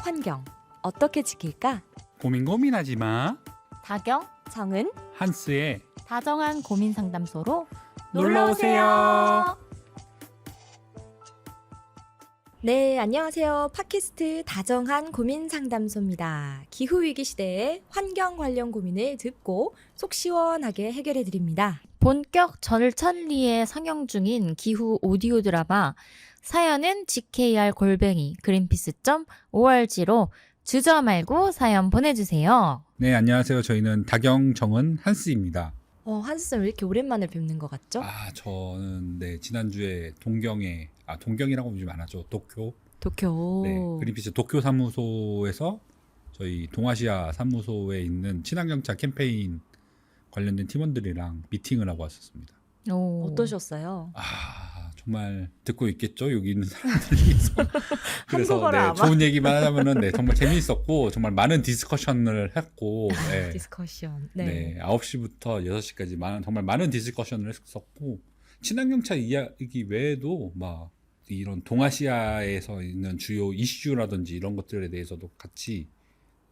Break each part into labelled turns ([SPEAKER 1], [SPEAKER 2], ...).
[SPEAKER 1] 환경 어떻게 지킬까?
[SPEAKER 2] 고민하지 마.
[SPEAKER 3] 다경,
[SPEAKER 1] 정은
[SPEAKER 2] 한스의
[SPEAKER 3] 다정한 고민 상담소로
[SPEAKER 2] 놀러 오세요.
[SPEAKER 1] 네, 안녕하세요. 팟캐스트 다정한 고민 상담소입니다. 기후위기 시대에 환경 관련 고민을 듣고 속 시원하게 해결해 드립니다.
[SPEAKER 3] 본격 절찬리에 상영 중인 기후 오디오 드라마 사연은 gkr@greenpeace.org로 주저 말고 사연 보내주세요.
[SPEAKER 2] 네, 안녕하세요. 저희는 다경, 정은, 한스입니다.
[SPEAKER 1] 한스쌤 왜 이렇게 오랜만에 뵙는 것 같죠?
[SPEAKER 2] 저는 지난주에 동경이라고 하면 좀 안 하죠. 도쿄.
[SPEAKER 1] 도쿄.
[SPEAKER 2] 그린피스 도쿄 사무소에서 저희 동아시아 사무소에 있는 친환경차 캠페인 관련된 팀원들이랑 미팅을 하고 왔었습니다.
[SPEAKER 1] 어떠셨어요?
[SPEAKER 2] 정말 듣고 있겠죠? 여기 있는 사람들이서. 그래서
[SPEAKER 1] 한국어를 아마?
[SPEAKER 2] 좋은 얘기만 하자면은 정말 재미있었고 정말 많은 디스커션을 했고
[SPEAKER 1] 디스커션.
[SPEAKER 2] 9시부터 6시까지 정말 많은 디스커션을 했었고 친환경차 이야기 외에도 막 이런 동아시아에서 있는 주요 이슈라든지 이런 것들에 대해서도 같이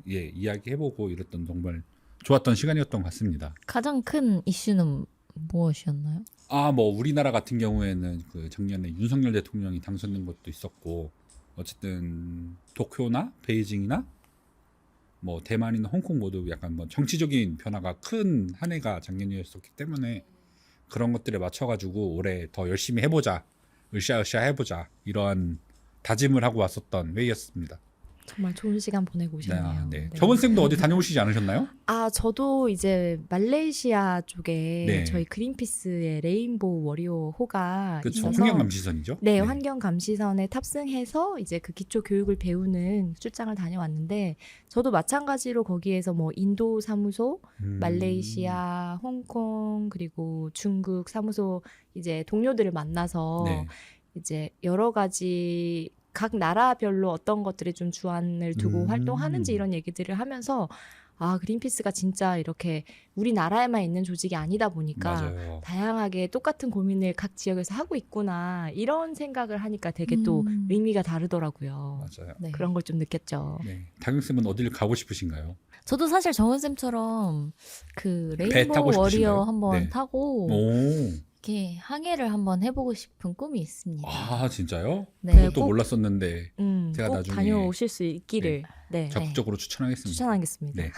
[SPEAKER 2] 이야기해보고 이랬던 정말 좋았던 시간이었던 것 같습니다.
[SPEAKER 3] 가장 큰 이슈는 무엇이었나요?
[SPEAKER 2] 우리나라 같은 경우에는 그 작년에 윤석열 대통령이 당선된 것도 있었고 어쨌든 도쿄나 베이징이나 대만이나 홍콩 모두 약간 정치적인 변화가 큰 한 해가 작년이었었기 때문에 그런 것들에 맞춰가지고 올해 더 열심히 해보자, 으쌰으쌰 해보자 이러한 다짐을 하고 왔었던 회의였습니다.
[SPEAKER 1] 정말 좋은 시간 보내고 오셨네요.
[SPEAKER 2] 정은 쌤도 어디 다녀오시지 않으셨나요?
[SPEAKER 1] 저도 이제 말레이시아 쪽에
[SPEAKER 2] 네.
[SPEAKER 1] 저희 그린피스의 레인보우 워리어 호가
[SPEAKER 2] 그렇죠.
[SPEAKER 1] 있어서
[SPEAKER 2] 환경감시선이죠.
[SPEAKER 1] 네, 환경감시선에 탑승해서 이제 그 기초 교육을 배우는 출장을 다녀왔는데 저도 마찬가지로 거기에서 인도 사무소, 말레이시아, 홍콩 그리고 중국 사무소 이제 동료들을 만나서 이제 여러 가지 각 나라별로 어떤 것들에 좀 주안을 두고 활동하는지 이런 얘기들을 하면서 그린피스가 진짜 이렇게 우리나라에만 있는 조직이 아니다 보니까
[SPEAKER 2] 맞아요.
[SPEAKER 1] 다양하게 똑같은 고민을 각 지역에서 하고 있구나 이런 생각을 하니까 되게 또 의미가 다르더라고요.
[SPEAKER 2] 맞아요.
[SPEAKER 3] 네.
[SPEAKER 2] 그런
[SPEAKER 1] 그런 걸 좀 느꼈죠.
[SPEAKER 2] 다경 쌤은 어디를 가고 싶으신가요?
[SPEAKER 3] 저도 사실 정은쌤처럼 그
[SPEAKER 2] 배 타고
[SPEAKER 3] 레인보우
[SPEAKER 2] 싶으신가요?
[SPEAKER 3] 워리어 한번
[SPEAKER 2] 네.
[SPEAKER 3] 타고
[SPEAKER 2] 오,
[SPEAKER 3] 이렇게 항해를 한번 해보고 싶은 꿈이 있습니다.
[SPEAKER 2] 진짜요?
[SPEAKER 3] 네.
[SPEAKER 2] 그것도
[SPEAKER 1] 꼭-
[SPEAKER 2] 몰랐었는데 제가
[SPEAKER 1] 꼭
[SPEAKER 2] 나중에
[SPEAKER 1] 다녀오실 수 있기를
[SPEAKER 2] 적극적으로 추천하겠습니다.
[SPEAKER 1] 추천하겠습니다.
[SPEAKER 2] 네.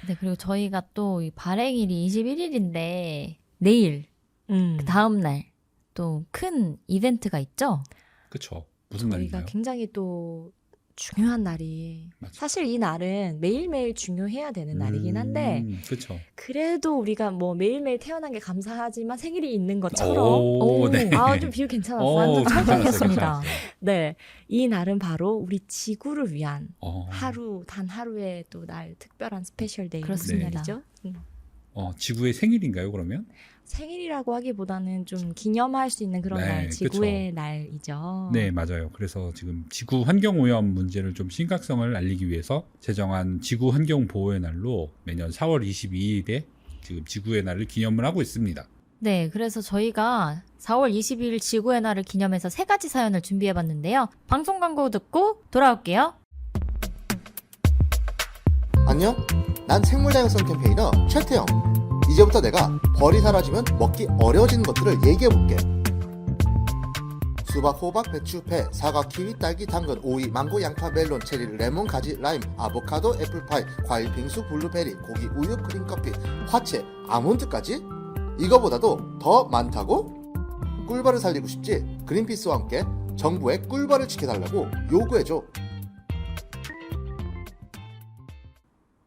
[SPEAKER 3] 네, 그리고 저희가 또 이 발행일이 21일인데 내일 그 다음 날 또 큰 이벤트가 있죠?
[SPEAKER 2] 그렇죠. 무슨
[SPEAKER 1] 저희가
[SPEAKER 2] 날인가요?
[SPEAKER 1] 굉장히 또 중요한 날이
[SPEAKER 2] 맞아.
[SPEAKER 1] 사실 이 날은 매일매일 중요해야 되는 날이긴 한데
[SPEAKER 2] 그렇죠.
[SPEAKER 1] 그래도 우리가 매일매일 태어난 게 감사하지만 생일이 있는 것처럼
[SPEAKER 2] 오, 네.
[SPEAKER 1] 좀 비유 괜찮았어.
[SPEAKER 3] 완전
[SPEAKER 2] 괜찮았어요,
[SPEAKER 3] 찰떡이었습니다.
[SPEAKER 2] 괜찮았어요.
[SPEAKER 1] 네, 이 날은 바로 우리 지구를 위한 단 하루의 또 날 특별한 스페셜 데이 무슨
[SPEAKER 3] 그렇습니다.
[SPEAKER 1] 날이죠?
[SPEAKER 2] 지구의 생일인가요, 그러면?
[SPEAKER 1] 생일이라고 하기보다는 좀 기념할 수 있는 그런
[SPEAKER 2] 네,
[SPEAKER 1] 날, 지구의
[SPEAKER 2] 그쵸.
[SPEAKER 1] 날이죠.
[SPEAKER 2] 네, 맞아요. 그래서 지금 지구 환경 오염 문제를 좀 심각성을 알리기 위해서 제정한 지구 환경 보호의 날로 매년 4월 22일에 지금 지구의 날을 기념을 하고 있습니다.
[SPEAKER 3] 네, 그래서 저희가 4월 22일 지구의 날을 기념해서 3가지 사연을 준비해봤는데요. 방송 광고 듣고 돌아올게요.
[SPEAKER 4] 안녕? 난 생물다양성 캠페이너 최태영. 이제부터 내가 벌이 사라지면 먹기 어려워지는 것들을 얘기해볼게. 수박, 호박, 배추, 배, 사과, 키위, 딸기, 당근, 오이, 망고, 양파, 멜론, 체리, 레몬, 가지, 라임, 아보카도, 애플파이, 과일, 빙수, 블루베리, 고기, 우유, 크림, 커피, 화채, 아몬드까지? 이거보다도 더 많다고? 꿀벌을 살리고 싶지? 그린피스와 함께 정부의 꿀벌을 지켜달라고 요구해줘.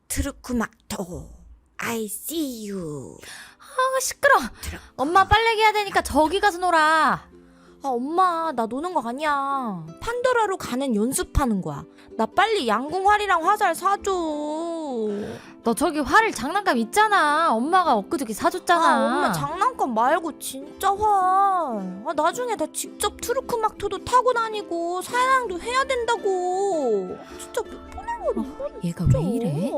[SPEAKER 1] 트루쿠막토 I see you.
[SPEAKER 3] 시끄러. 엄마 빨래기 해야 되니까 저기 가서 놀아.
[SPEAKER 1] 엄마 나 노는 거 아니야. 판도라로 가는 연습하는 거야. 나 빨리 양궁활이랑 화살 사줘.
[SPEAKER 3] 너 저기 활 장난감 있잖아. 엄마가 엊그저께 사줬잖아.
[SPEAKER 1] 엄마 장난감 말고 진짜 활. 나중에 나 직접 트루크막토도 타고 다니고 사냥도 해야 된다고. 진짜 몇 번을
[SPEAKER 3] 얘가 왜 이래?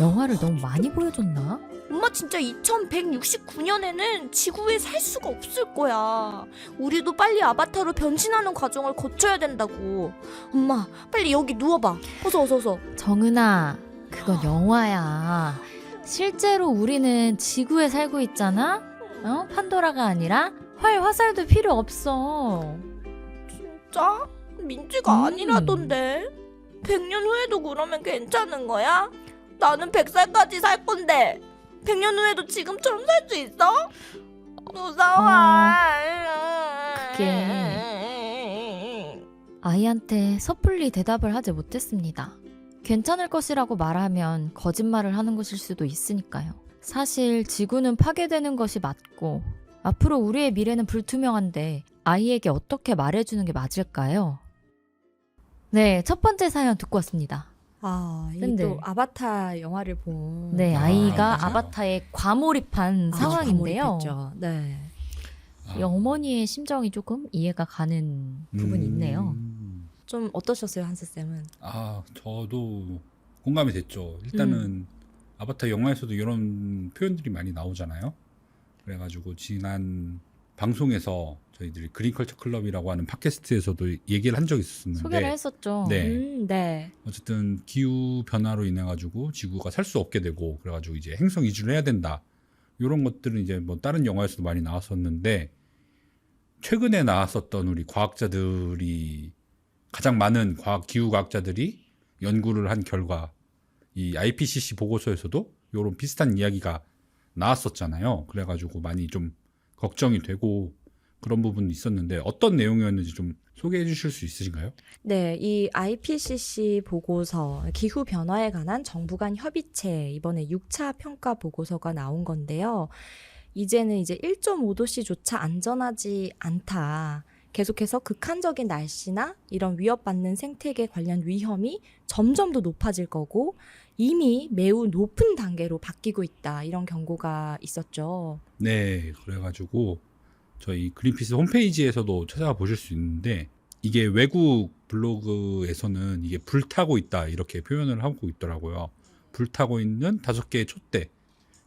[SPEAKER 3] 영화를 너무 많이 보여줬나?
[SPEAKER 5] 엄마 진짜 2169년에는 지구에 살 수가 없을 거야. 우리도 빨리 아바타로 변신하는 과정을 거쳐야 된다고. 엄마 빨리 여기 누워봐. 어서.
[SPEAKER 3] 정은아, 그건 영화야. 실제로 우리는 지구에 살고 있잖아? 판도라가 아니라 화살도 필요 없어.
[SPEAKER 5] 진짜? 민지가
[SPEAKER 3] 음.
[SPEAKER 5] 아니라던데. 100년 후에도 그러면 괜찮은 거야? 나는 100살까지 살 건데 100년 후에도 지금처럼 살 수 있어? 무서워.
[SPEAKER 3] 그게 아이한테 섣불리 대답을 하지 못했습니다. 괜찮을 것이라고 말하면 거짓말을 하는 것일 수도 있으니까요. 사실 지구는 파괴되는 것이 맞고 앞으로 우리의 미래는 불투명한데 아이에게 어떻게 말해주는 게 맞을까요? 네, 첫 번째 사연 듣고 왔습니다.
[SPEAKER 1] 이게
[SPEAKER 3] 근데-
[SPEAKER 1] 또 아바타 영화를 본
[SPEAKER 3] 네,
[SPEAKER 2] 아,
[SPEAKER 3] 아이가
[SPEAKER 2] 맞아요.
[SPEAKER 3] 아바타에 과몰입한 상황인데요.
[SPEAKER 1] 과몰입했죠. 네.
[SPEAKER 3] 이 어머니의 심정이 조금 이해가 가는 부분이 있네요.
[SPEAKER 1] 좀 어떠셨어요, 한스 쌤은?
[SPEAKER 2] 저도 공감이 됐죠. 일단은 아바타 영화에서도 이런 표현들이 많이 나오잖아요. 그래가지고 지난 방송에서 저희들이 그린컬처 클럽이라고 하는 팟캐스트에서도 얘기를 한 적이 있었는데
[SPEAKER 3] 소개를 했었죠.
[SPEAKER 2] 네.
[SPEAKER 1] 네.
[SPEAKER 2] 어쨌든 기후 변화로 인해 가지고 지구가 살 수 없게 되고 그래가지고 이제 행성 이주를 해야 된다. 이런 것들은 이제 뭐 다른 영화에서도 많이 나왔었는데 최근에 나왔었던 우리 과학자들이 가장 많은 기후 과학자들이 연구를 한 결과 이 IPCC 보고서에서도 이런 비슷한 이야기가 나왔었잖아요. 그래가지고 많이 좀 걱정이 되고 그런 부분이 있었는데 어떤 내용이었는지 좀 소개해 주실 수 있으신가요?
[SPEAKER 1] 네, 이 IPCC 보고서, 기후 변화에 관한 정부 간 협의체, 이번에 6차 평가 보고서가 나온 건데요. 이제는 이제 1.5도씨조차 안전하지 않다. 계속해서 극한적인 날씨나 이런 위협받는 생태계 관련 위험이 점점 더 높아질 거고 이미 매우 높은 단계로 바뀌고 있다. 이런 경고가 있었죠.
[SPEAKER 2] 네, 그래가지고 저희 그린피스 홈페이지에서도 찾아가 보실 수 있는데 이게 외국 블로그에서는 이게 불타고 있다 이렇게 표현을 하고 있더라고요. 불타고 있는 5개의 촛대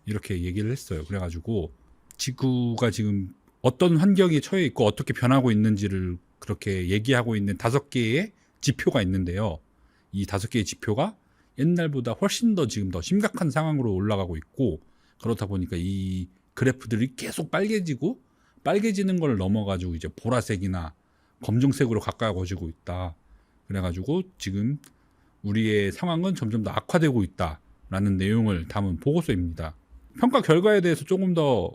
[SPEAKER 2] 이렇게 얘기를 했어요. 그래가지고 지구가 지금 어떤 환경에 처해 있고 어떻게 변하고 있는지를 그렇게 얘기하고 있는 5개의 지표가 있는데요. 이 5개의 지표가 옛날보다 훨씬 더 지금 더 심각한 상황으로 올라가고 있고 그렇다 보니까 이 그래프들이 계속 빨개지는 걸 넘어가지고 이제 보라색이나 검정색으로 가까워지고 있다. 그래가지고 지금 우리의 상황은 점점 더 악화되고 있다라는 내용을 담은 보고서입니다. 평가 결과에 대해서 조금 더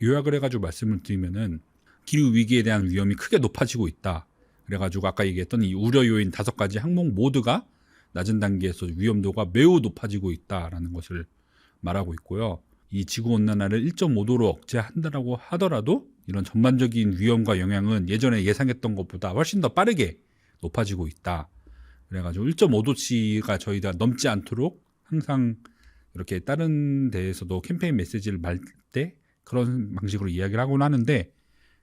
[SPEAKER 2] 요약을 해가지고 말씀을 드리면은 기후 위기에 대한 위험이 크게 높아지고 있다. 그래가지고 아까 얘기했던 이 우려 요인 5가지 항목 모두가 낮은 단계에서 위험도가 매우 높아지고 있다라는 것을 말하고 있고요. 이 지구온난화를 1.5도로 억제한다라고 하더라도 이런 전반적인 위험과 영향은 예전에 예상했던 것보다 훨씬 더 빠르게 높아지고 있다. 그래가지고 1.5도치가 저희가 넘지 않도록 항상 이렇게 다른 데에서도 캠페인 메시지를 말 때 그런 방식으로 이야기를 하곤 하는데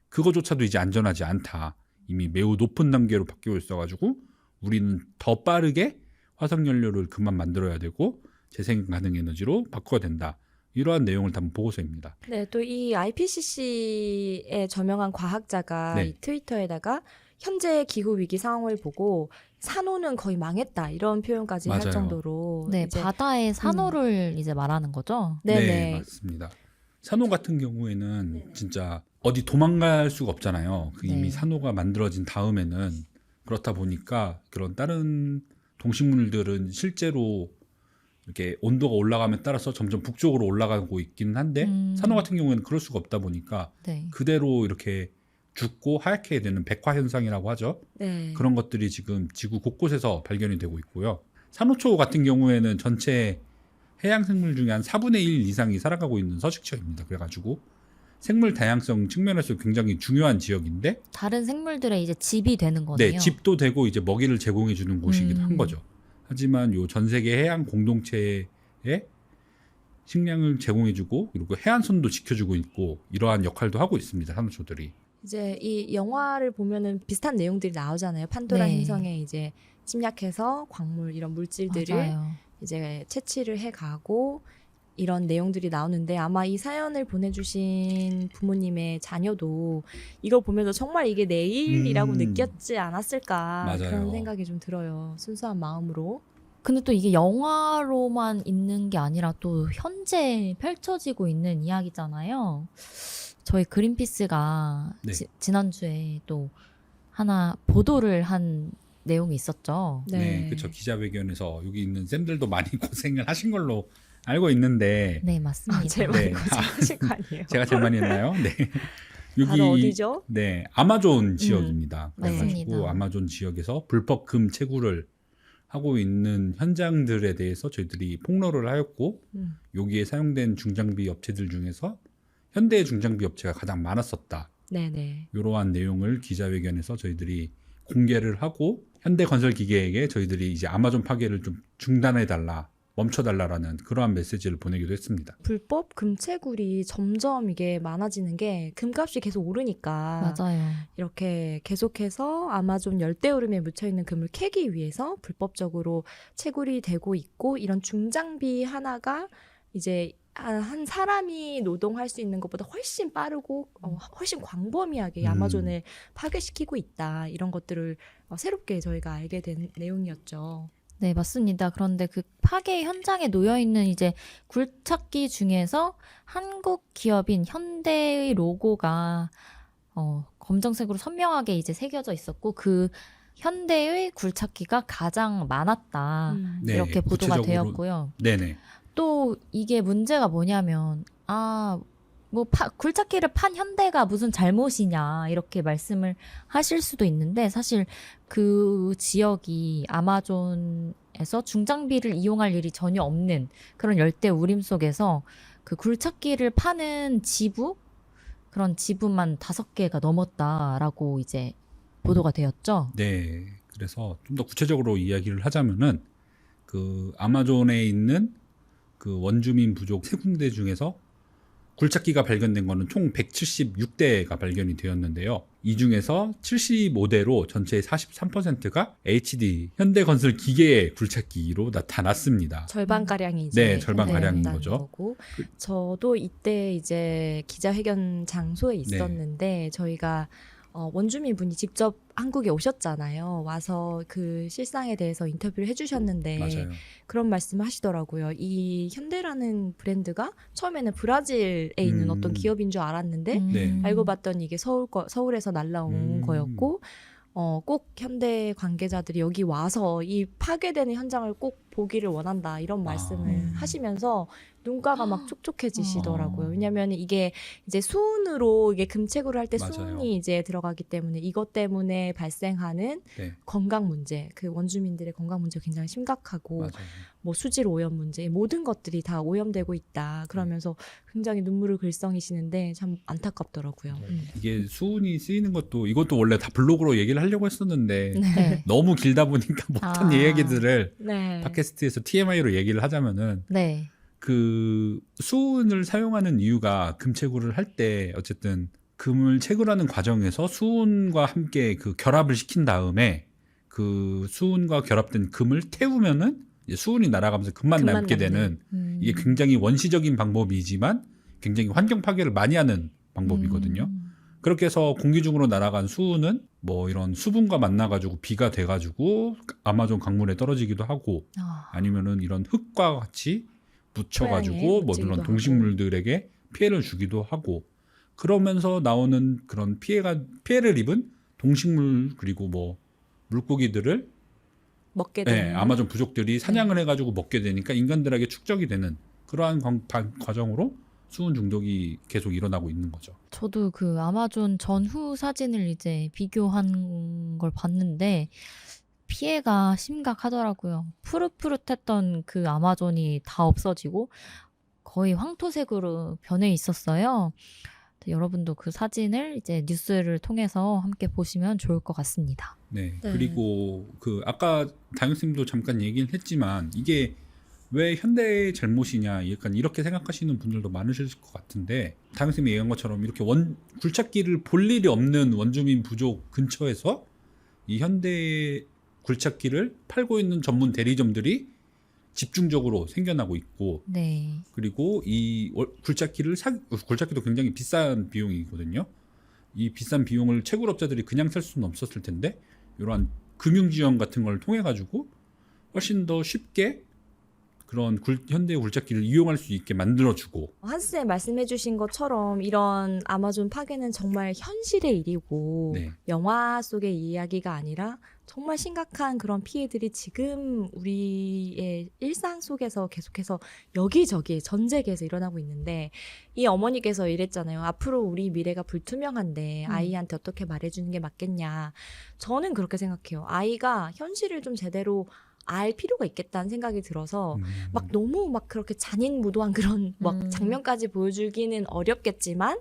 [SPEAKER 2] 그거조차도 이제 안전하지 않다. 이미 매우 높은 단계로 바뀌고 있어가지고 우리는 더 빠르게 화석연료를 그만 만들어야 되고 재생 가능 에너지로 바꿔야 된다. 이러한 내용을 담은 보고서입니다.
[SPEAKER 1] 네, 또 이 IPCC에 저명한 과학자가
[SPEAKER 2] 네.
[SPEAKER 1] 이 트위터에다가 현재 기후 위기 상황을 보고 산호는 거의 망했다 이런 표현까지 할
[SPEAKER 2] 맞아요.
[SPEAKER 1] 정도로
[SPEAKER 3] 네,
[SPEAKER 1] 이제
[SPEAKER 3] 바다의 산호를 이제 말하는 거죠.
[SPEAKER 1] 네네.
[SPEAKER 2] 맞습니다. 산호 같은 경우에는 진짜 어디 도망갈 수가 없잖아요. 그 이미
[SPEAKER 3] 네.
[SPEAKER 2] 산호가 만들어진 다음에는 그렇다 보니까 그런 다른 동식물들은 실제로 이렇게 온도가 올라감에 따라서 점점 북쪽으로 올라가고 있기는 한데 산호 같은 경우에는 그럴 수가 없다 보니까
[SPEAKER 3] 네.
[SPEAKER 2] 그대로 이렇게 죽고 하얗게 되는 백화 현상이라고 하죠.
[SPEAKER 1] 네.
[SPEAKER 2] 그런 것들이 지금 지구 곳곳에서 발견이 되고 있고요. 산호초 같은 경우에는 전체 해양 생물 중에 한 4분의 1 이상이 살아가고 있는 서식처입니다. 그래가지고 생물 다양성 측면에서 굉장히 중요한 지역인데
[SPEAKER 3] 다른 생물들의 이제 집이 되는 거네요.
[SPEAKER 2] 네, 집도 되고 이제 먹이를 제공해 주는 곳이기도 한
[SPEAKER 3] 음.
[SPEAKER 2] 거죠. 하지만 요 전 세계 해양 공동체에 식량을 제공해 주고 그리고 해안선도 지켜주고 있고 이러한 역할도 하고 있습니다. 산호초들이.
[SPEAKER 1] 이제 이 영화를 보면은 비슷한 내용들이 나오잖아요. 판도라
[SPEAKER 3] 네.
[SPEAKER 1] 행성에 이제 침략해서 광물 이런 물질들을
[SPEAKER 3] 맞아요.
[SPEAKER 1] 이제 채취를 해가고 이런 내용들이 나오는데 아마 이 사연을 보내주신 부모님의 자녀도 이걸 보면서 정말 이게 내 일이라고 느꼈지 않았을까
[SPEAKER 2] 맞아요.
[SPEAKER 1] 그런 생각이 좀 들어요. 순수한 마음으로.
[SPEAKER 3] 근데 또 이게 영화로만 있는 게 아니라 또 현재 펼쳐지고 있는 이야기잖아요. 저희 그린피스가
[SPEAKER 2] 네.
[SPEAKER 3] 지난주에 또 하나 보도를 한 내용이 있었죠.
[SPEAKER 2] 네, 그렇죠. 기자회견에서 여기 있는 쌤들도 많이 고생을 하신 걸로 알고 있는데
[SPEAKER 3] 네, 맞습니다.
[SPEAKER 1] 제일
[SPEAKER 2] 네.
[SPEAKER 1] 많이 고생하신 거 아니에요?
[SPEAKER 2] 제가 제일 많이 했나요? 네.
[SPEAKER 1] 바로 어디죠?
[SPEAKER 2] 네, 아마존 지역입니다. 그래가지고
[SPEAKER 3] 맞습니다.
[SPEAKER 2] 아마존 지역에서 불법 금 채굴을 하고 있는 현장들에 대해서 저희들이 폭로를 하였고 여기에 사용된 중장비 업체들 중에서 현대 중장비 업체가 가장 많았었다.
[SPEAKER 1] 네네.
[SPEAKER 2] 이러한 내용을 기자회견에서 저희들이 공개를 하고 현대건설기계에게 저희들이 이제 아마존 파괴를 좀 중단해달라, 멈춰달라라는 그러한 메시지를 보내기도 했습니다.
[SPEAKER 1] 불법 금채굴이 점점 이게 많아지는 게 금값이 계속 오르니까
[SPEAKER 3] 맞아요.
[SPEAKER 1] 이렇게 계속해서 아마존 열대우림에 묻혀있는 금을 캐기 위해서 불법적으로 채굴이 되고 있고 이런 중장비 하나가 이제 한 사람이 노동할 수 있는 것보다 훨씬 빠르고 훨씬 광범위하게 아마존을 파괴시키고 있다. 이런 것들을 새롭게 저희가 알게 된 내용이었죠.
[SPEAKER 3] 네, 맞습니다. 그런데 그 파괴 현장에 놓여 있는 이제 굴착기 중에서 한국 기업인 현대의 로고가 검정색으로 선명하게 이제 새겨져 있었고 그 현대의 굴착기가 가장 많았다.
[SPEAKER 2] 네,
[SPEAKER 3] 이렇게 보도가
[SPEAKER 2] 구체적으로-
[SPEAKER 3] 되었고요.
[SPEAKER 2] 네네.
[SPEAKER 3] 또 이게 문제가 뭐냐면 뭐 굴착기를 판 현대가 무슨 잘못이냐 이렇게 말씀을 하실 수도 있는데 사실 그 지역이 아마존에서 중장비를 이용할 일이 전혀 없는 그런 열대 우림 속에서 그 굴착기를 파는 지부 그런 지부만 5개가 넘었다라고 이제 보도가 되었죠.
[SPEAKER 2] 네. 그래서 좀 더 구체적으로 이야기를 하자면은 그 아마존에 있는 그 원주민 부족 3군데 중에서 굴착기가 발견된 거는 총 176대가 발견이 되었는데요. 이 중에서 75대로 전체의 43%가 HD 현대건설 기계의 굴착기로 나타났습니다.
[SPEAKER 1] 절반가량이 이제
[SPEAKER 2] 네, 절반가량인
[SPEAKER 1] 된다는
[SPEAKER 2] 거죠.
[SPEAKER 1] 거고. 저도 이때 이제 기자회견 장소에 있었는데 저희가 원주민 분이 직접 한국에 오셨잖아요. 와서 그 실상에 대해서 인터뷰를 해주셨는데
[SPEAKER 2] 맞아요.
[SPEAKER 1] 그런 말씀을 하시더라고요. 이 현대라는 브랜드가 처음에는 브라질에 있는 어떤 기업인 줄 알았는데
[SPEAKER 2] 네.
[SPEAKER 1] 알고 봤더니 이게 서울에서 날라온 거였고 꼭 현대 관계자들이 여기 와서 이 파괴되는 현장을 꼭 보기를 원한다 이런 말씀을 하시면서 눈가가 막 촉촉해지시더라고요. 왜냐하면 이게 이제 수은으로 이게 금채굴을 할 때
[SPEAKER 2] 맞아요.
[SPEAKER 1] 수은이 이제 들어가기 때문에 이것 때문에 발생하는
[SPEAKER 2] 네.
[SPEAKER 1] 건강 문제, 그 원주민들의 건강 문제가 굉장히 심각하고
[SPEAKER 2] 맞아요.
[SPEAKER 1] 뭐 수질 오염 문제 모든 것들이 다 오염되고 있다. 그러면서 굉장히 눈물을 글썽이시는데 참 안타깝더라고요.
[SPEAKER 2] 이게 수은이 쓰이는 것도 이것도 원래 다 블로그로 얘기를 하려고 했었는데
[SPEAKER 3] 네.
[SPEAKER 2] 너무 길다 보니까 못한 얘기들을
[SPEAKER 1] 네.
[SPEAKER 2] 팟캐스트에서 TMI로 얘기를 하자면은
[SPEAKER 3] 네.
[SPEAKER 2] 그 수은을 사용하는 이유가 금채굴을 할 때 어쨌든 금을 채굴하는 과정에서 수은과 함께 그 결합을 시킨 다음에 그 수은과 결합된 금을 태우면은 이제 수은이 날아가면서 금만 남게 되는 이게 굉장히 원시적인 방법이지만 굉장히 환경 파괴를 많이 하는 방법이거든요. 그렇게 해서 공기 중으로 날아간 수은은 뭐 이런 수분과 만나가지고 비가 돼가지고 아마존 강물에 떨어지기도 하고 아니면은 이런 흙과 같이 묻혀가지고
[SPEAKER 1] 토양에
[SPEAKER 2] 뭐
[SPEAKER 1] 묻히기도
[SPEAKER 2] 이런 동식물들에게 피해를 주기도 하고 그러면서 나오는 그런 피해를 입은 동식물 그리고 뭐 물고기들을
[SPEAKER 1] 먹게 되는
[SPEAKER 2] 네, 아마존 부족들이 사냥을 해가지고 먹게 되니까 인간들에게 축적이 되는 그러한 과정으로 수은 중독이 계속 일어나고 있는 거죠.
[SPEAKER 3] 저도 그 아마존 전후 사진을 이제 비교한 걸 봤는데 피해가 심각하더라고요. 푸릇푸릇했던 그 아마존이 다 없어지고 거의 황토색으로 변해 있었어요. 여러분도 그 사진을 이제 뉴스를 통해서 함께 보시면 좋을 것 같습니다.
[SPEAKER 2] 네.
[SPEAKER 1] 네.
[SPEAKER 2] 그리고 그 아까 다영쌤도 잠깐 얘기를 했지만 이게 왜 현대의 잘못이냐 약간 이렇게 생각하시는 분들도 많으실 것 같은데 다영쌤이 얘기한 것처럼 이렇게 굴착기를 볼 일이 없는 원주민 부족 근처에서 이 현대 굴착기를 팔고 있는 전문 대리점들이 집중적으로 생겨나고 있고
[SPEAKER 3] 네.
[SPEAKER 2] 그리고 이 굴착기도 굉장히 비싼 비용이거든요. 이 비싼 비용을 채굴업자들이 그냥 살 수는 없었을 텐데 이러한 금융 지원 같은 걸 통해 가지고 훨씬 더 쉽게 그런 현대 굴착기를 이용할 수 있게 만들어주고
[SPEAKER 1] 한스님 말씀해주신 것처럼 이런 아마존 파괴는 정말 현실의 일이고
[SPEAKER 2] 네.
[SPEAKER 1] 영화 속의 이야기가 아니라 정말 심각한 그런 피해들이 지금 우리의 일상 속에서 계속해서 여기저기 전 세계에서 일어나고 있는데 이 어머니께서 이랬잖아요. 앞으로 우리 미래가 불투명한데 아이한테 어떻게 말해주는 게 맞겠냐. 저는 그렇게 생각해요. 아이가 현실을 좀 제대로 알 필요가 있겠다는 생각이 들어서 막 너무 막 그렇게 잔인무도한 그런 막 장면까지 보여주기는 어렵겠지만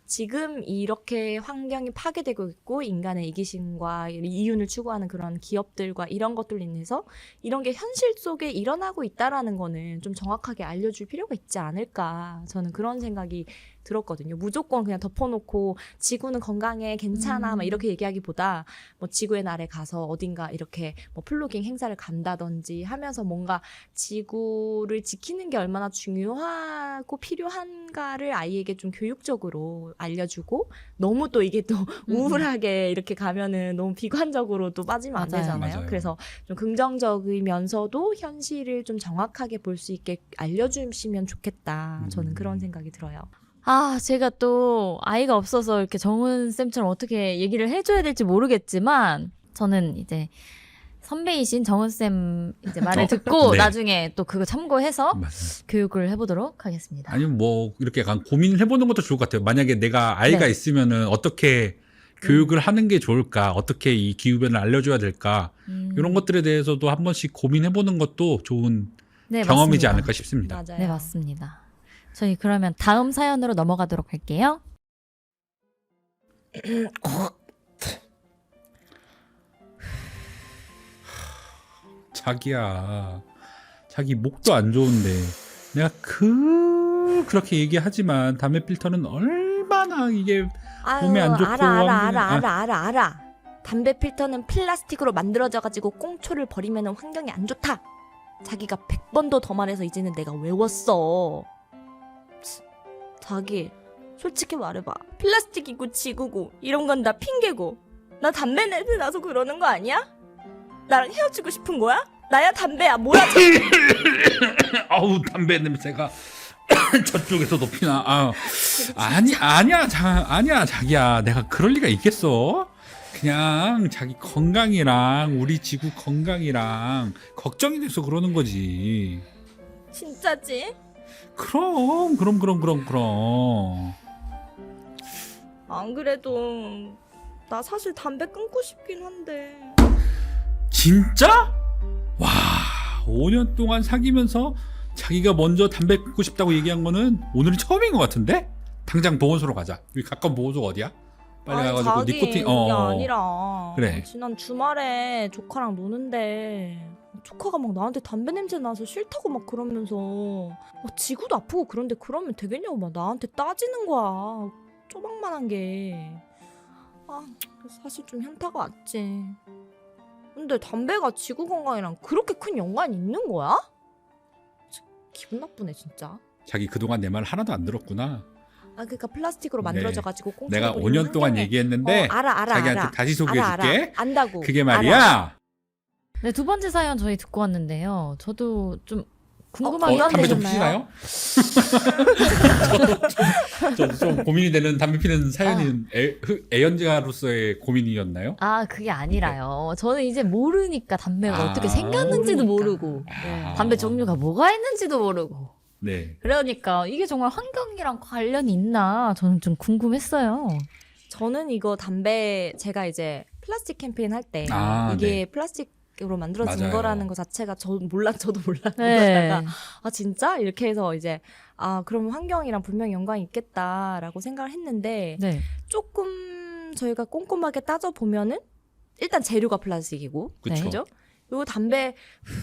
[SPEAKER 1] 지금 이렇게 환경이 파괴되고 있고 인간의 이기심과 이윤을 추구하는 그런 기업들과 이런 것들로 인해서 이런 게 현실 속에 일어나고 있다라는 거는 좀 정확하게 알려줄 필요가 있지 않을까 저는 그런 생각이 들었거든요. 무조건 그냥 덮어놓고 지구는 건강해 괜찮아 막 이렇게 얘기하기보다 뭐 지구의 날에 가서 어딘가 이렇게 뭐 플로깅 행사를 간다든지 하면서 뭔가 지구를 지키는 게 얼마나 중요하고 필요한가를 아이에게 좀 교육적으로 알려주고 너무 또 이게 또 우울하게 이렇게 가면은 너무 비관적으로 또 빠지면 안
[SPEAKER 3] 맞아요.
[SPEAKER 1] 되잖아요.
[SPEAKER 2] 맞아요.
[SPEAKER 1] 그래서 좀 긍정적이면서도 현실을 좀 정확하게 볼 수 있게 알려주시면 좋겠다. 저는 그런 생각이 들어요.
[SPEAKER 3] 아, 제가 또 아이가 없어서 이렇게 정은쌤처럼 어떻게 얘기를 해줘야 될지 모르겠지만, 저는 이제 선배이신 정은쌤 이제 말을 듣고
[SPEAKER 2] 네.
[SPEAKER 3] 나중에 또 그거 참고해서
[SPEAKER 2] 맞아요.
[SPEAKER 3] 교육을 해보도록 하겠습니다.
[SPEAKER 2] 아니면 뭐 이렇게 약간 고민을 해보는 것도 좋을 것 같아요. 만약에 내가 아이가
[SPEAKER 3] 네.
[SPEAKER 2] 있으면은 어떻게 교육을 하는 게 좋을까, 어떻게 이 기후변을 알려줘야 될까 이런 것들에 대해서도 한 번씩 고민해보는 것도 좋은
[SPEAKER 3] 네,
[SPEAKER 2] 경험이지
[SPEAKER 3] 맞습니다.
[SPEAKER 2] 않을까 싶습니다.
[SPEAKER 1] 맞아요.
[SPEAKER 3] 네, 맞습니다. 저희 그러면 다음 사연으로 넘어가도록 할게요.
[SPEAKER 2] 자기야, 자기 목도 안 좋은데 내가 그렇게 얘기하지만 담배 필터는 얼마나 이게 몸에 안 좋고
[SPEAKER 5] 알아. 담배 필터는 플라스틱으로 만들어져가지고 꽁초를 버리면 환경에 안 좋다. 자기가 100번도 더 말해서 이제는 내가 외웠어. 자기, 솔직히 말해봐. 플라스틱이고 지구고 이런 건 다 핑계고 나 담배 냄새 나서 그러는 거 아니야? 나랑 헤어지고 싶은 거야? 나야 담배야 뭐야
[SPEAKER 2] 아우 담배 냄새가 저쪽에서 높이나 아니야 자기야 내가 그럴 리가 있겠어. 그냥 자기 건강이랑 우리 지구 건강이랑 걱정이 돼서 그러는 거지.
[SPEAKER 5] 진짜지?
[SPEAKER 2] 그럼
[SPEAKER 5] 안 그래도 나 사실 담배 끊고 싶긴 한데
[SPEAKER 2] 진짜? 와 5년 동안 사귀면서 자기가 먼저 담배 끊고 싶다고 얘기한 거는 오늘이 처음인 것 같은데? 당장 보건소로 가자. 여기 가까운 보건소가 어디야? 빨리
[SPEAKER 5] 아니,
[SPEAKER 2] 가가지고
[SPEAKER 5] 자기,
[SPEAKER 2] 니코틴
[SPEAKER 5] 그게 아니라
[SPEAKER 2] 그래.
[SPEAKER 5] 지난 주말에 조카랑 노는데 조카가 막 나한테 담배 냄새 나서 싫다고 막 그러면서 지구도 아프고 그런데 그러면 되겠냐고 막 나한테 따지는 거야. 쪼박만한 게. 사실 좀 현타가 왔지. 근데 담배가 지구 건강이랑 그렇게 큰 연관이 있는 거야? 기분 나쁘네 진짜.
[SPEAKER 2] 자기 그동안 내 말 하나도 안 들었구나.
[SPEAKER 5] 그러니까 플라스틱으로
[SPEAKER 2] 네.
[SPEAKER 5] 만들어져가지고 꽁초를
[SPEAKER 2] 내가
[SPEAKER 5] 버리면
[SPEAKER 2] 5년 동안
[SPEAKER 5] 환경에-
[SPEAKER 2] 얘기했는데
[SPEAKER 5] 알아.
[SPEAKER 2] 자기한테 다시 소개해줄게.
[SPEAKER 5] 안다고.
[SPEAKER 2] 그게 말이야.
[SPEAKER 3] 네, 두 번째 사연 저희 듣고 왔는데요. 저도 좀 궁금한 게
[SPEAKER 2] 담배 좀
[SPEAKER 3] 있는데요.
[SPEAKER 2] 피시나요? 저도 좀 고민이 되는 담배 피는 사연인 애연자로서의 고민이었나요?
[SPEAKER 3] 아, 그게 아니라요. 저는 이제 모르니까 담배가
[SPEAKER 2] 아.
[SPEAKER 3] 어떻게 생겼는지도
[SPEAKER 1] 모르니까.
[SPEAKER 3] 모르고
[SPEAKER 2] 아.
[SPEAKER 3] 담배 종류가 뭐가 있는지도 모르고
[SPEAKER 2] 네.
[SPEAKER 3] 그러니까 이게 정말 환경이랑 관련이 있나 저는 좀 궁금했어요.
[SPEAKER 1] 저는 이거 담배 제가 이제 플라스틱 캠페인 할 때 이게
[SPEAKER 2] 네.
[SPEAKER 1] 플라스틱으로 만들어진
[SPEAKER 2] 맞아요.
[SPEAKER 1] 거라는 거 자체가 저도 몰랐다가
[SPEAKER 3] 네.
[SPEAKER 1] 진짜 이렇게 해서 이제 그럼 환경이랑 분명히 연관이 있겠다라고 생각을 했는데
[SPEAKER 3] 네.
[SPEAKER 1] 조금 저희가 꼼꼼하게 따져 보면은 일단 재료가 플라스틱이고
[SPEAKER 2] 그쵸.
[SPEAKER 1] 그죠? 요 담배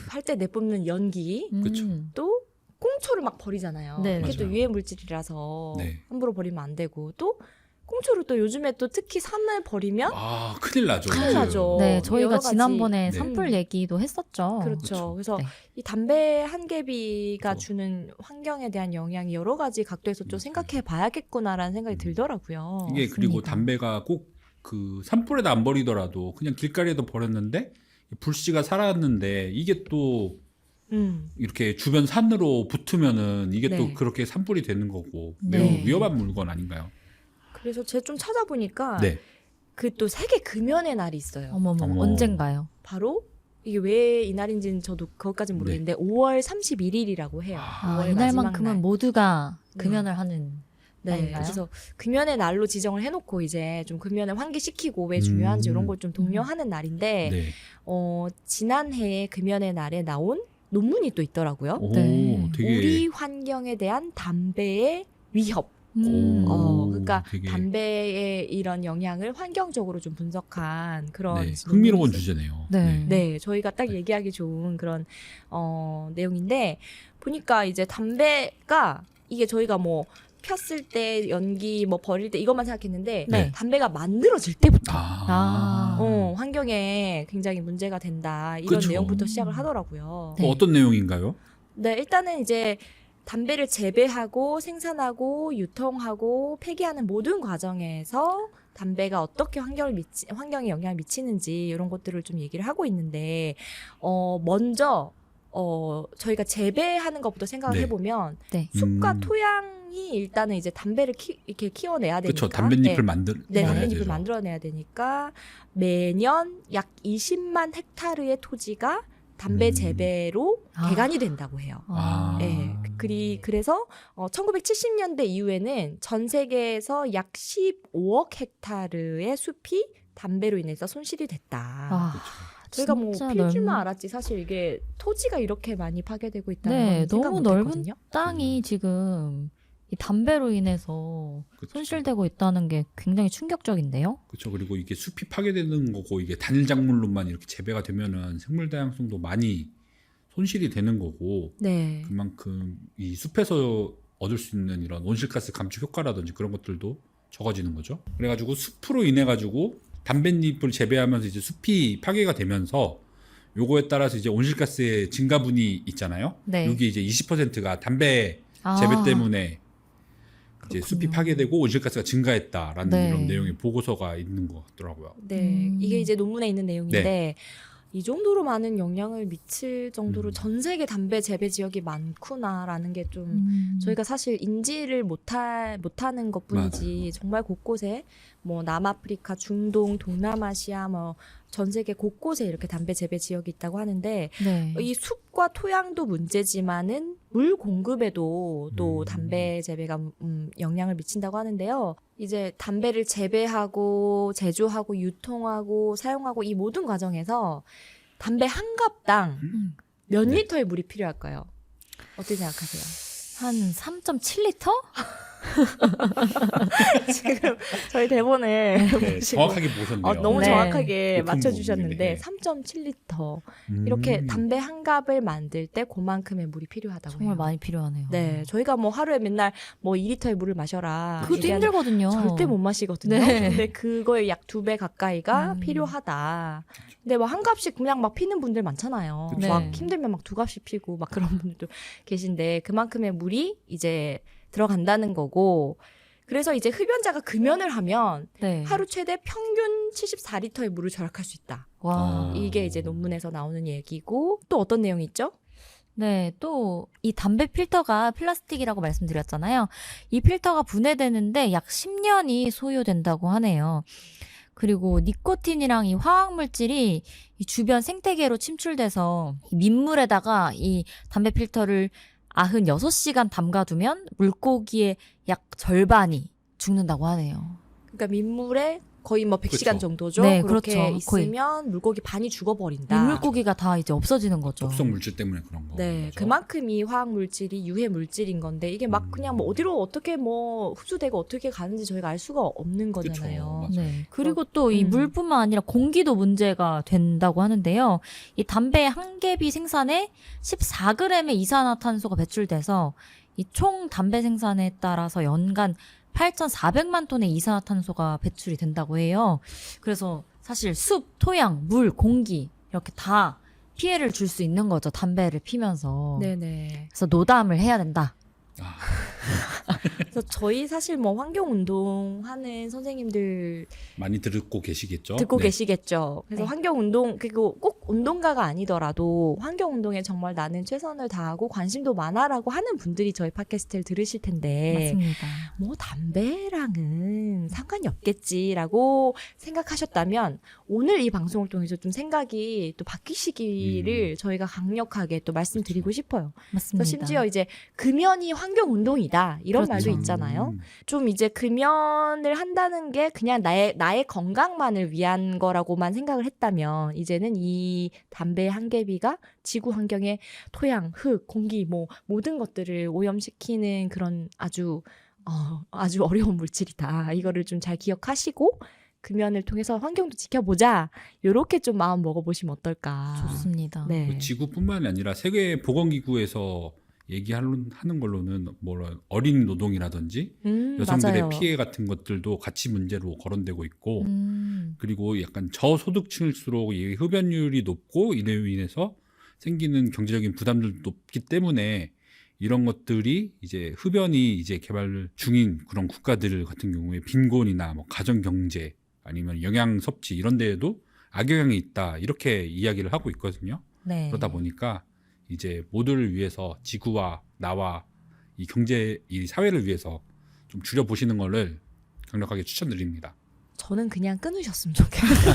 [SPEAKER 1] 할 때 내뿜는 연기
[SPEAKER 2] 그쵸.
[SPEAKER 1] 또 꽁초를 막 버리잖아요.
[SPEAKER 3] 네.
[SPEAKER 1] 이게 또
[SPEAKER 2] 맞아요.
[SPEAKER 1] 유해 물질이라서
[SPEAKER 2] 네.
[SPEAKER 1] 함부로 버리면 안 되고 또 꽁초를 또 요즘에 또 특히 산을 버리면
[SPEAKER 2] 아, 큰일 나죠.
[SPEAKER 1] 큰일
[SPEAKER 2] 맞아요.
[SPEAKER 1] 나죠.
[SPEAKER 3] 네,
[SPEAKER 1] 여러
[SPEAKER 3] 저희가
[SPEAKER 1] 가지.
[SPEAKER 3] 지난번에
[SPEAKER 2] 네.
[SPEAKER 3] 산불 얘기도 했었죠.
[SPEAKER 1] 그렇죠.
[SPEAKER 2] 그렇죠.
[SPEAKER 1] 그래서
[SPEAKER 3] 네.
[SPEAKER 1] 이 담배 한 개비가
[SPEAKER 2] 그렇죠.
[SPEAKER 1] 주는 환경에 대한 영향이 여러 가지 각도에서 좀
[SPEAKER 2] 맞아요.
[SPEAKER 1] 생각해 봐야겠구나라는 생각이 들더라고요.
[SPEAKER 2] 이게 그리고
[SPEAKER 3] 맞습니다.
[SPEAKER 2] 담배가 꼭 그 산불에다 안 버리더라도 그냥 길가리에도 버렸는데 불씨가 살았는데 이게 또 이렇게 주변 산으로 붙으면은 이게
[SPEAKER 1] 네.
[SPEAKER 2] 또 그렇게 산불이 되는 거고
[SPEAKER 3] 네.
[SPEAKER 2] 매우 위험한 물건 아닌가요?
[SPEAKER 1] 그래서 제가 좀 찾아보니까
[SPEAKER 2] 네.
[SPEAKER 1] 그 또 세계 금연의 날이 있어요.
[SPEAKER 3] 어머머,
[SPEAKER 2] 어머.
[SPEAKER 3] 언젠가요?
[SPEAKER 1] 바로 이게 왜 이날인지는 저도 그것까지는 모르겠는데 5월 31일이라고 해요.
[SPEAKER 2] 아,
[SPEAKER 1] 5월
[SPEAKER 3] 이날만큼은
[SPEAKER 1] 마지막 날.
[SPEAKER 3] 모두가
[SPEAKER 1] 네.
[SPEAKER 3] 금연을 하는
[SPEAKER 1] 네,
[SPEAKER 3] 날인가요?
[SPEAKER 1] 그래서 금연의 날로 지정을 해놓고 이제 좀 금연을 환기시키고 왜 중요한지 이런 걸 좀 독려하는 날인데
[SPEAKER 2] 네.
[SPEAKER 1] 지난해에 금연의 날에 나온 논문이 또 있더라고요.
[SPEAKER 2] 오,
[SPEAKER 3] 네.
[SPEAKER 2] 되게
[SPEAKER 1] 우리 환경에 대한 담배의 위협.
[SPEAKER 2] 오,
[SPEAKER 1] 그러니까
[SPEAKER 2] 되게
[SPEAKER 1] 담배의 이런 영향을 환경적으로 좀 분석한 그런
[SPEAKER 2] 네,
[SPEAKER 1] 논문이
[SPEAKER 2] 흥미로운
[SPEAKER 1] 있어요.
[SPEAKER 2] 주제네요.
[SPEAKER 3] 네.
[SPEAKER 1] 네, 저희가 딱 얘기하기 좋은 그런 내용인데 보니까 이제 담배가 이게 저희가 뭐 폈을 때 연기 뭐 버릴 때 이것만 생각했는데
[SPEAKER 3] 네.
[SPEAKER 1] 담배가 만들어질 때부터
[SPEAKER 3] 아.
[SPEAKER 1] 환경에 굉장히 문제가 된다 이런
[SPEAKER 2] 그쵸.
[SPEAKER 1] 내용부터 시작을 하더라고요.
[SPEAKER 3] 네.
[SPEAKER 2] 어떤 내용인가요?
[SPEAKER 1] 네, 일단은 이제 담배를 재배하고 생산하고 유통하고 폐기하는 모든 과정에서 담배가 어떻게 환경에 영향을 미치는지 이런 것들을 좀 얘기를 하고 있는데 먼저 저희가 재배하는 것부터 생각을
[SPEAKER 2] 네.
[SPEAKER 1] 해보면
[SPEAKER 3] 네.
[SPEAKER 1] 숲과 토양이 일단은 이제 담배를 이렇게 키워내야 되니까
[SPEAKER 2] 그렇죠. 담뱃잎을
[SPEAKER 1] 네.
[SPEAKER 2] 만들
[SPEAKER 1] 네,
[SPEAKER 3] 네.
[SPEAKER 1] 담배잎을 만들어내야 되니까 매년 약 20만 헥타르의 토지가 담배 재배로
[SPEAKER 3] 아.
[SPEAKER 1] 개간이 된다고 해요.
[SPEAKER 2] 아.
[SPEAKER 1] 네, 그래서 1970년대 이후에는 전 세계에서 약 15억 헥타르의 숲이 담배로 인해서 손실이 됐다.
[SPEAKER 3] 아,
[SPEAKER 1] 저희가 뭐
[SPEAKER 3] 진짜
[SPEAKER 1] 필 줄만
[SPEAKER 3] 넓은
[SPEAKER 1] 알았지 사실 이게 토지가 이렇게 많이 파괴되고 있다는
[SPEAKER 3] 네,
[SPEAKER 1] 건 생각
[SPEAKER 3] 너무
[SPEAKER 1] 못했거든요.
[SPEAKER 3] 넓은 땅이 지금 이 담배로 인해서
[SPEAKER 2] 그렇죠.
[SPEAKER 3] 손실되고 있다는 게 굉장히 충격적인데요.
[SPEAKER 2] 그렇죠. 그리고 이게 숲이 파괴되는 거고 이게 단일 작물로만 이렇게 재배가 되면은 생물 다양성도 많이 손실이 되는 거고
[SPEAKER 1] 네.
[SPEAKER 2] 그만큼 이 숲에서 얻을 수 있는 이런 온실가스 감축 효과라든지 그런 것들도 적어지는 거죠. 그래가지고 숲으로 인해 가지고 담뱃잎을 재배하면서 이제 숲이 파괴가 되면서 요거에 따라서 이제 온실가스의 증가분이 있잖아요.
[SPEAKER 3] 네.
[SPEAKER 2] 여기 이제 20%가 담배
[SPEAKER 3] 아,
[SPEAKER 2] 재배 때문에 이제
[SPEAKER 3] 그렇군요.
[SPEAKER 2] 숲이 파괴되고 온실가스가 증가했다라는
[SPEAKER 3] 네.
[SPEAKER 2] 이런 내용의 보고서가 있는 것 같더라고요.
[SPEAKER 1] 네, 이게 이제 논문에 있는 내용인데
[SPEAKER 2] 네.
[SPEAKER 1] 이 정도로 많은 영향을 미칠 정도로
[SPEAKER 2] 음.
[SPEAKER 1] 전 세계 담배 재배 지역이 많구나라는 게 좀 저희가 사실 인지를 못하는 것뿐이지 정말 곳곳에 뭐 남아프리카, 중동, 동남아시아 뭐 전 세계 곳곳에 이렇게 담배 재배 지역이 있다고 하는데
[SPEAKER 3] 네.
[SPEAKER 1] 이 숲과 토양도 문제지만은 물 공급에도 또
[SPEAKER 2] 음.
[SPEAKER 1] 담배 재배가 영향을 미친다고 하는데요. 이제 담배를 재배하고 제조하고 유통하고 사용하고 이 모든 과정에서 담배 한 갑당
[SPEAKER 3] 음.
[SPEAKER 1] 몇
[SPEAKER 2] 네.
[SPEAKER 1] 리터의 물이 필요할까요? 어떻게 생각하세요?
[SPEAKER 3] 한 3.7리터?
[SPEAKER 1] 지금 저희 대본을
[SPEAKER 2] 네,
[SPEAKER 1] 보시고
[SPEAKER 2] 정확하게 보셨네요.
[SPEAKER 1] 너무
[SPEAKER 3] 네.
[SPEAKER 1] 정확하게
[SPEAKER 2] 높은
[SPEAKER 1] 맞춰주셨는데
[SPEAKER 2] 부분이네.
[SPEAKER 1] 3.7리터 이렇게 담배 한 갑을 만들 때 그만큼의 물이 필요하다고
[SPEAKER 3] 정말
[SPEAKER 1] 해요.
[SPEAKER 3] 많이 필요하네요.
[SPEAKER 1] 네, 저희가 뭐 하루에 맨날 뭐 2리터의 물을 마셔라.
[SPEAKER 3] 그것도
[SPEAKER 1] 얘기하는-
[SPEAKER 3] 힘들거든요.
[SPEAKER 1] 절대 못 마시거든요.
[SPEAKER 3] 네.
[SPEAKER 1] 근데 그거의 약 2배 가까이가
[SPEAKER 3] 음.
[SPEAKER 1] 필요하다. 근데 뭐 한 갑씩 그냥 막 피는 분들 많잖아요.
[SPEAKER 3] 그쵸.
[SPEAKER 1] 막
[SPEAKER 3] 네.
[SPEAKER 1] 힘들면 막 2갑씩 피고 막 그런 분들도 계신데 그만큼의 물이 이제 들어간다는 거고. 그래서 이제 흡연자가 금연을 하면
[SPEAKER 3] 네.
[SPEAKER 1] 하루 최대 평균 74리터의 물을 절약할 수 있다.
[SPEAKER 3] 와.
[SPEAKER 1] 이게 이제 논문에서 나오는 얘기고 또 어떤 내용이 있죠?
[SPEAKER 3] 네, 또 이 담배 필터가 플라스틱이라고 말씀드렸잖아요. 이 필터가 분해되는데 약 10년이 소요된다고 하네요. 그리고 니코틴이랑 이 화학물질이 이 주변 생태계로 침출돼서 이 민물에다가 이 담배 필터를 96시간 담가두면 물고기의 약 절반이 죽는다고 하네요.
[SPEAKER 1] 그러니까 민물에
[SPEAKER 5] 거의 뭐 100시간
[SPEAKER 2] 그쵸.
[SPEAKER 5] 정도죠.
[SPEAKER 3] 네,
[SPEAKER 5] 그렇게
[SPEAKER 3] 그렇죠. 거의.
[SPEAKER 5] 있으면 물고기 반이 죽어버린다.
[SPEAKER 3] 민물고기가 다 이제 없어지는 거죠.
[SPEAKER 2] 독성 물질 때문에 그런 거.
[SPEAKER 5] 네, 그만큼이 화학 물질이 유해 물질인 건데 이게 막 그냥 뭐 어디로 어떻게 뭐 흡수되고 어떻게 가는지 저희가 알 수가 없는 거잖아요.
[SPEAKER 2] 그쵸,
[SPEAKER 3] 네. 그리고 또 이
[SPEAKER 5] 음.
[SPEAKER 3] 물뿐만 아니라 공기도 문제가 된다고 하는데요. 이 담배 한 개비 생산에 14g의 이산화탄소가 배출돼서 이 총 담배 생산에 따라서 연간 8,400만 톤의 이산화탄소가 배출이 된다고 해요. 그래서 사실 숲, 토양, 물, 공기 이렇게 다 피해를 줄 수 있는 거죠. 담배를 피면서.
[SPEAKER 5] 네네.
[SPEAKER 3] 그래서 노담을 해야 된다.
[SPEAKER 2] 아,
[SPEAKER 5] 그래서 저희 사실 뭐 환경 운동 하는 선생님들
[SPEAKER 2] 많이 듣고 계시겠죠?
[SPEAKER 5] 듣고
[SPEAKER 2] 네.
[SPEAKER 5] 계시겠죠. 그래서
[SPEAKER 3] 네.
[SPEAKER 5] 환경 운동 그리고 꼭 운동가가 아니더라도 환경 운동에 정말 나는 최선을 다하고 관심도 많아라고 하는 분들이 저희 팟캐스트를 들으실 텐데
[SPEAKER 3] 맞습니다.
[SPEAKER 5] 뭐 담배랑은 상관이 없겠지라고 생각하셨다면 오늘 이 방송을 통해서 좀 생각이 또 바뀌시기를 저희가 강력하게 또 말씀드리고 싶어요.
[SPEAKER 3] 맞습니다.
[SPEAKER 5] 그래서 심지어 이제 금연이 환경 운동이다 이런
[SPEAKER 3] 그렇죠.
[SPEAKER 5] 말도 있잖아요. 좀 이제 금연을 한다는 게 그냥 나의 건강만을 위한 거라고만 생각을 했다면 이제는 이 담배 한 개비가 지구 환경의 토양, 흙, 공기 뭐 모든 것들을 오염시키는 그런 아주 어려운 물질이다. 이거를 좀 잘 기억하시고 금연을 통해서 환경도 지켜보자. 요렇게 좀 마음 먹어보시면 어떨까.
[SPEAKER 3] 좋습니다.
[SPEAKER 5] 네.
[SPEAKER 2] 그 지구뿐만이 아니라 세계 보건기구에서 얘기하는 걸로는 뭐 어린 노동이라든지 여성들의
[SPEAKER 5] 맞아요.
[SPEAKER 2] 피해 같은 것들도 같이 문제로 거론되고 있고 그리고 약간 저소득층일수록 이 흡연율이 높고 이로 인해서 생기는 경제적인 부담들도 높기 때문에 이런 것들이 이제 흡연이 이제 개발 중인 그런 국가들 같은 경우에 빈곤이나 뭐 가정 경제 아니면 영양 섭취 이런 데에도 악영향이 있다 이렇게 이야기를 하고 있거든요.
[SPEAKER 3] 네.
[SPEAKER 2] 그러다 보니까 이제 모두를 위해서 지구와 나와 이 경제 이 사회를 위해서 좀 줄여 보시는 거를 강력하게 추천드립니다.
[SPEAKER 5] 저는 그냥 끊으셨으면 좋겠어요.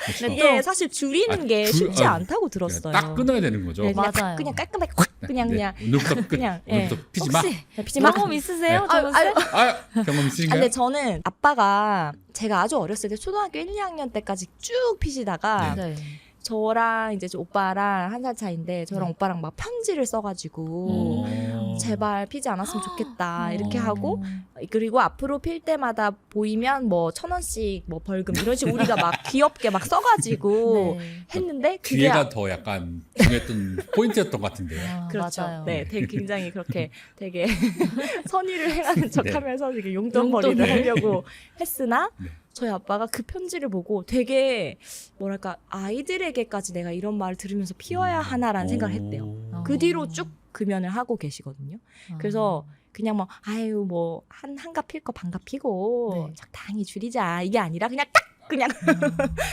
[SPEAKER 2] 그렇죠?
[SPEAKER 5] 이게 사실 줄이는 게 쉽지 않다고 들었어요.
[SPEAKER 2] 딱 끊어야 되는 거죠.
[SPEAKER 5] 네, 그냥
[SPEAKER 3] 맞아요.
[SPEAKER 5] 그냥 깔끔하게 확 그냥
[SPEAKER 2] 오늘부터 끝.
[SPEAKER 5] 그냥
[SPEAKER 2] 오늘부터 피지 마.
[SPEAKER 3] 혹시
[SPEAKER 5] 피지 마.
[SPEAKER 3] 경험 있으세요?
[SPEAKER 2] 네.
[SPEAKER 3] 정은 씨?
[SPEAKER 2] 경험
[SPEAKER 5] 아,
[SPEAKER 2] 있으신가요?
[SPEAKER 5] 근데 저는 아빠가 제가 아주 어렸을 때 초등학교 1, 2학년 때까지 쭉 피시다가
[SPEAKER 3] 네.
[SPEAKER 5] 저랑 이제 오빠랑 한 살 차인데 저랑
[SPEAKER 3] 네.
[SPEAKER 5] 오빠랑 막 편지를 써가지고 제발 피지 않았으면 좋겠다 이렇게 하고 그리고 앞으로 필 때마다 보이면 뭐 1,000원씩 뭐 벌금 이런 식으로 우리가 막 귀엽게 막 써가지고
[SPEAKER 3] 네.
[SPEAKER 5] 했는데 그게
[SPEAKER 2] 뒤에가 더 약간 중요했던 포인트였던 것 같은데요.
[SPEAKER 3] 아,
[SPEAKER 5] 그렇죠.
[SPEAKER 3] 맞아요.
[SPEAKER 5] 네, 되게 굉장히 그렇게 되게 선의를 행하는
[SPEAKER 2] 네.
[SPEAKER 5] 척하면서 되게 용돈벌이를
[SPEAKER 3] 용돈을.
[SPEAKER 5] 하려고 했으나
[SPEAKER 2] 네.
[SPEAKER 5] 저희 아빠가 그 편지를 보고 되게 뭐랄까 아이들에게까지 내가 이런 말을 들으면서 피워야 하나라는 생각을 했대요.
[SPEAKER 3] 어.
[SPEAKER 5] 그 뒤로 쭉 금연을 하고 계시거든요. 그래서 그냥 뭐 아유 뭐 한갑 필 거 반갑 피고
[SPEAKER 3] 네.
[SPEAKER 5] 적당히 줄이자 이게 아니라 그냥 딱 그냥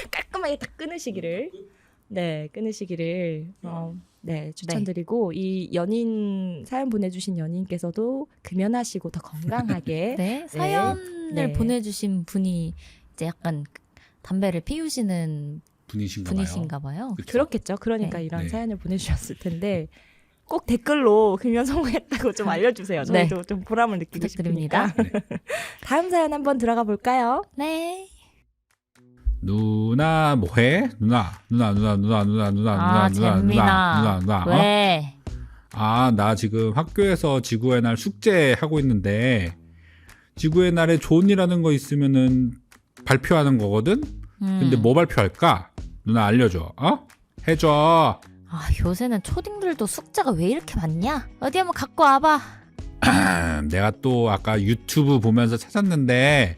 [SPEAKER 5] 깔끔하게 딱 끊으시기를 네 추천드리고 이 연인 사연 보내주신 연인께서도 금연하시고 더 건강하게
[SPEAKER 3] 네, 사연을
[SPEAKER 5] 네.
[SPEAKER 3] 보내주신 분이 이제 약간 담배를 피우시는
[SPEAKER 2] 분이신가 봐요.
[SPEAKER 3] 분이신가 봐요.
[SPEAKER 2] 그쵸?
[SPEAKER 5] 그렇겠죠. 그러니까
[SPEAKER 3] 네.
[SPEAKER 5] 이런
[SPEAKER 2] 네.
[SPEAKER 5] 사연을 보내주셨을 텐데 꼭 댓글로 금연 성공했다고 좀 알려주세요.
[SPEAKER 3] 네.
[SPEAKER 5] 저희도 좀 보람을 느끼고
[SPEAKER 3] 부탁드립니다.
[SPEAKER 5] 싶으니까. 다음 사연 한번 들어가 볼까요?
[SPEAKER 3] 네.
[SPEAKER 2] 누나 뭐해? 누나.
[SPEAKER 3] 아, 재민아. 왜?
[SPEAKER 2] 아, 나 지금 학교에서 지구의 날 숙제 하고 있는데 지구의 날에 좋은 일 하는 거 있으면은 발표하는 거거든? 근데 뭐 발표할까? 누나 알려줘. 해줘.
[SPEAKER 3] 아, 요새는 초딩들도 숙제가 왜 이렇게 많냐? 어디 한번 갖고 와봐.
[SPEAKER 2] 내가 또 아까 유튜브 보면서 찾았는데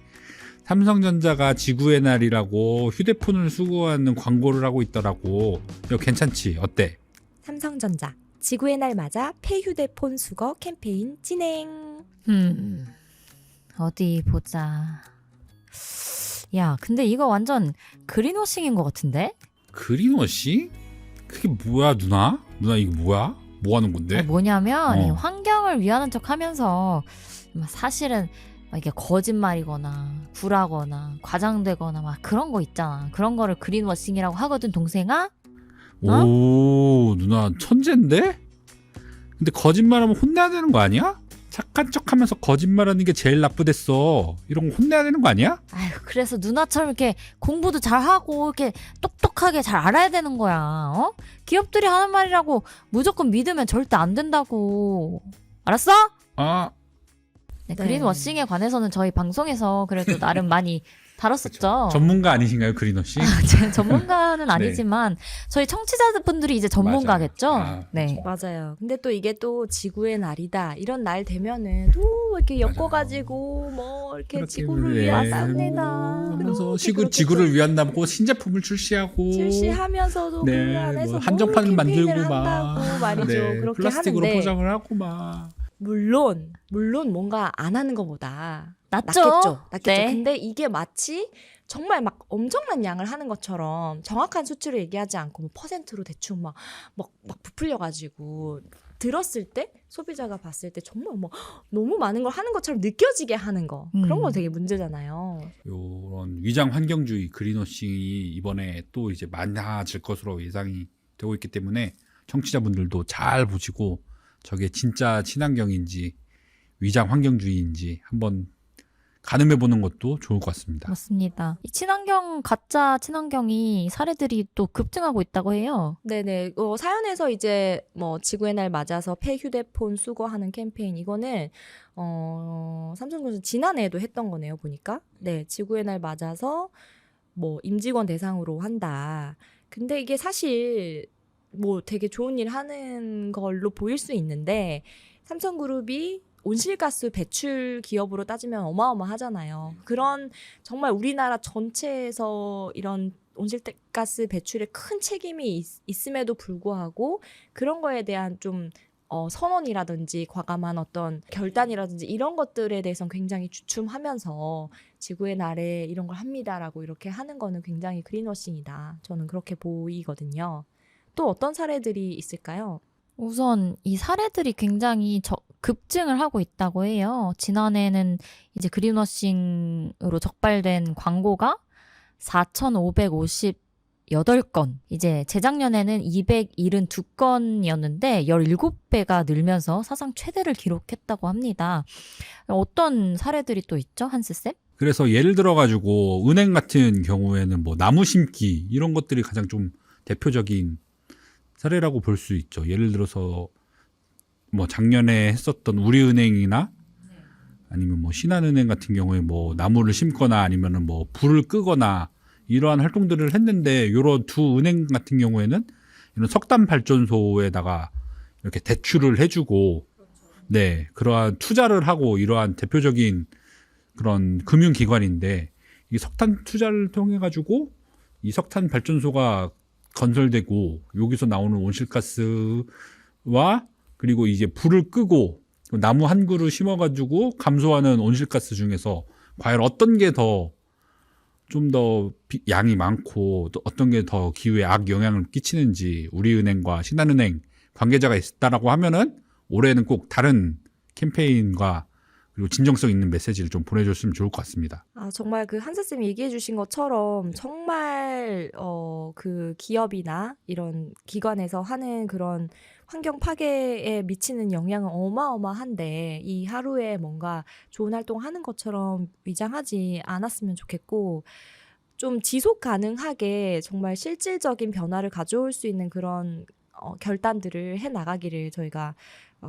[SPEAKER 2] 삼성전자가 지구의 날이라고 휴대폰을 수거하는 광고를 하고 있더라고. 이거 괜찮지? 어때?
[SPEAKER 5] 삼성전자 지구의 날 맞아 폐휴대폰 수거 캠페인 진행.
[SPEAKER 3] 어디 보자. 야, 근데 이거 완전 그린워싱인 것 같은데?
[SPEAKER 2] 그린워싱? 그게 뭐야, 누나? 누나 이거 뭐야? 뭐 하는 건데?
[SPEAKER 3] 뭐냐면 이
[SPEAKER 2] 어.
[SPEAKER 3] 환경을 위하는 척하면서 사실은 막 이게 거짓말이거나 굴하거나 과장되거나 막 그런 거 있잖아. 그런 거를 그린워싱이라고 하거든, 동생아.
[SPEAKER 2] 오, 누나 천재인데? 근데 거짓말하면 혼나야 되는 거 아니야? 착한 척하면서 거짓말하는 게 제일 나쁘댔어. 이런 거 혼내야 되는 거 아니야?
[SPEAKER 3] 아휴, 그래서 누나처럼 이렇게 공부도 잘하고 이렇게 똑똑하게 잘 알아야 되는 거야. 어? 기업들이 하는 말이라고 무조건 믿으면 절대 안 된다고. 알았어?
[SPEAKER 2] 아,
[SPEAKER 3] 네,
[SPEAKER 1] 네.
[SPEAKER 3] 그린워싱에 관해서는 저희 방송에서 그래도 나름 많이 다뤘었죠.
[SPEAKER 2] 전문가 아니신가요, 그린워싱?
[SPEAKER 3] 제 전문가는 아니지만 저희 청취자분들이 이제 전문가겠죠.
[SPEAKER 2] 맞아요. 아,
[SPEAKER 3] 네.
[SPEAKER 1] 맞아요. 근데 또 이게 또 지구의 날이다. 이런 날 되면은 또 이렇게 엮어가지고 뭐 이렇게
[SPEAKER 2] 그렇게
[SPEAKER 1] 지구를
[SPEAKER 2] 예,
[SPEAKER 1] 위한 쌉니다.
[SPEAKER 2] 하면서 지구를 위한다고 뭐 신제품을 출시하고
[SPEAKER 1] 출시하면서도 그
[SPEAKER 2] 네,
[SPEAKER 1] 안에서
[SPEAKER 2] 뭐 한정판을
[SPEAKER 1] 뭐 캠페인을
[SPEAKER 2] 만들고 막
[SPEAKER 1] 한다고 말이죠.
[SPEAKER 2] 네,
[SPEAKER 1] 그렇게
[SPEAKER 2] 플라스틱으로
[SPEAKER 1] 하는데
[SPEAKER 2] 포장을 하고 막
[SPEAKER 1] 물론 뭔가 안 하는 것보다
[SPEAKER 3] 낫죠?
[SPEAKER 1] 낫겠죠.
[SPEAKER 3] 네.
[SPEAKER 1] 근데 이게 마치 정말 막 엄청난 양을 하는 것처럼 정확한 수치를 얘기하지 않고 뭐 퍼센트로 대충 막 부풀려가지고 들었을 때 소비자가 봤을 때 정말 뭐 너무 많은 걸 하는 것처럼 느껴지게 하는 거 그런 거 되게 문제잖아요.
[SPEAKER 2] 이런 위장 환경주의 그린워싱이 이번에 또 이제 많아질 것으로 예상이 되고 있기 때문에 청취자분들도 잘 보시고 저게 진짜 친환경인지 위장 환경주의인지 한번 가늠해 보는 것도 좋을 것 같습니다.
[SPEAKER 3] 맞습니다. 이 가짜 친환경이 사례들이 또 급증하고 있다고 해요.
[SPEAKER 1] 네네. 사연에서 이제 뭐 지구의 날 맞아서 폐휴대폰 수거하는 캠페인 이거는 삼성전자 지난해에도 했던 거네요 보니까. 네, 지구의 날 맞아서 뭐 임직원 대상으로 한다. 근데 이게 사실 뭐 되게 좋은 일 하는 걸로 보일 수 있는데 삼성그룹이 온실가스 배출 기업으로 따지면 어마어마하잖아요. 그런 정말 우리나라 전체에서 이런 온실가스 배출에 큰 책임이 있음에도 불구하고 그런 거에 대한 좀 선언이라든지 과감한 어떤 결단이라든지 이런 것들에 대해서는 굉장히 주춤하면서 지구의 날에 이런 걸 합니다라고 이렇게 하는 거는 굉장히 그린워싱이다. 저는 그렇게 보이거든요. 또 어떤 사례들이 있을까요?
[SPEAKER 3] 우선 이 사례들이 굉장히 급증을 하고 있다고 해요. 지난해에는 이제 그린워싱으로 적발된 광고가 4,558건, 이제 재작년에는 272건이었는데 17배가 늘면서 사상 최대를 기록했다고 합니다. 어떤 사례들이 또 있죠, 한스쌤?
[SPEAKER 2] 그래서 예를 들어 가지고 은행 같은 경우에는 뭐 나무 심기 이런 것들이 가장 좀 대표적인 사례라고 볼 수 있죠. 예를 들어서 뭐 작년에 했었던 우리은행이나 아니면 뭐 신한은행 같은 경우에 뭐 나무를 심거나 아니면은 뭐 불을 끄거나 이러한 활동들을 했는데 요런 두 은행 같은 경우에는 이런 석탄 발전소에다가 이렇게 대출을 해주고 네 그러한 투자를 하고 이러한 대표적인 그런 금융기관인데 이 석탄 투자를 통해 가지고 이 석탄 발전소가 건설되고 여기서 나오는 온실가스와 그리고 이제 불을 끄고 나무 한 그루 심어가지고 감소하는 온실가스 중에서 과연 어떤 게 더 좀 더 양이 많고 또 어떤 게 더 기후에 악영향을 끼치는지 우리은행과 신한은행 관계자가 있다라고 하면은 올해는 꼭 다른 캠페인과 그리고 진정성 있는 메시지를 좀 보내줬으면 좋을 것 같습니다.
[SPEAKER 1] 정말 그 한세쌤이 얘기해 주신 것처럼 정말 그 기업이나 이런 기관에서 하는 그런 환경 파괴에 미치는 영향은 어마어마한데 이 하루에 뭔가 좋은 활동하는 것처럼 위장하지 않았으면 좋겠고 좀 지속 가능하게 정말 실질적인 변화를 가져올 수 있는 그런 결단들을 해 나가기를 저희가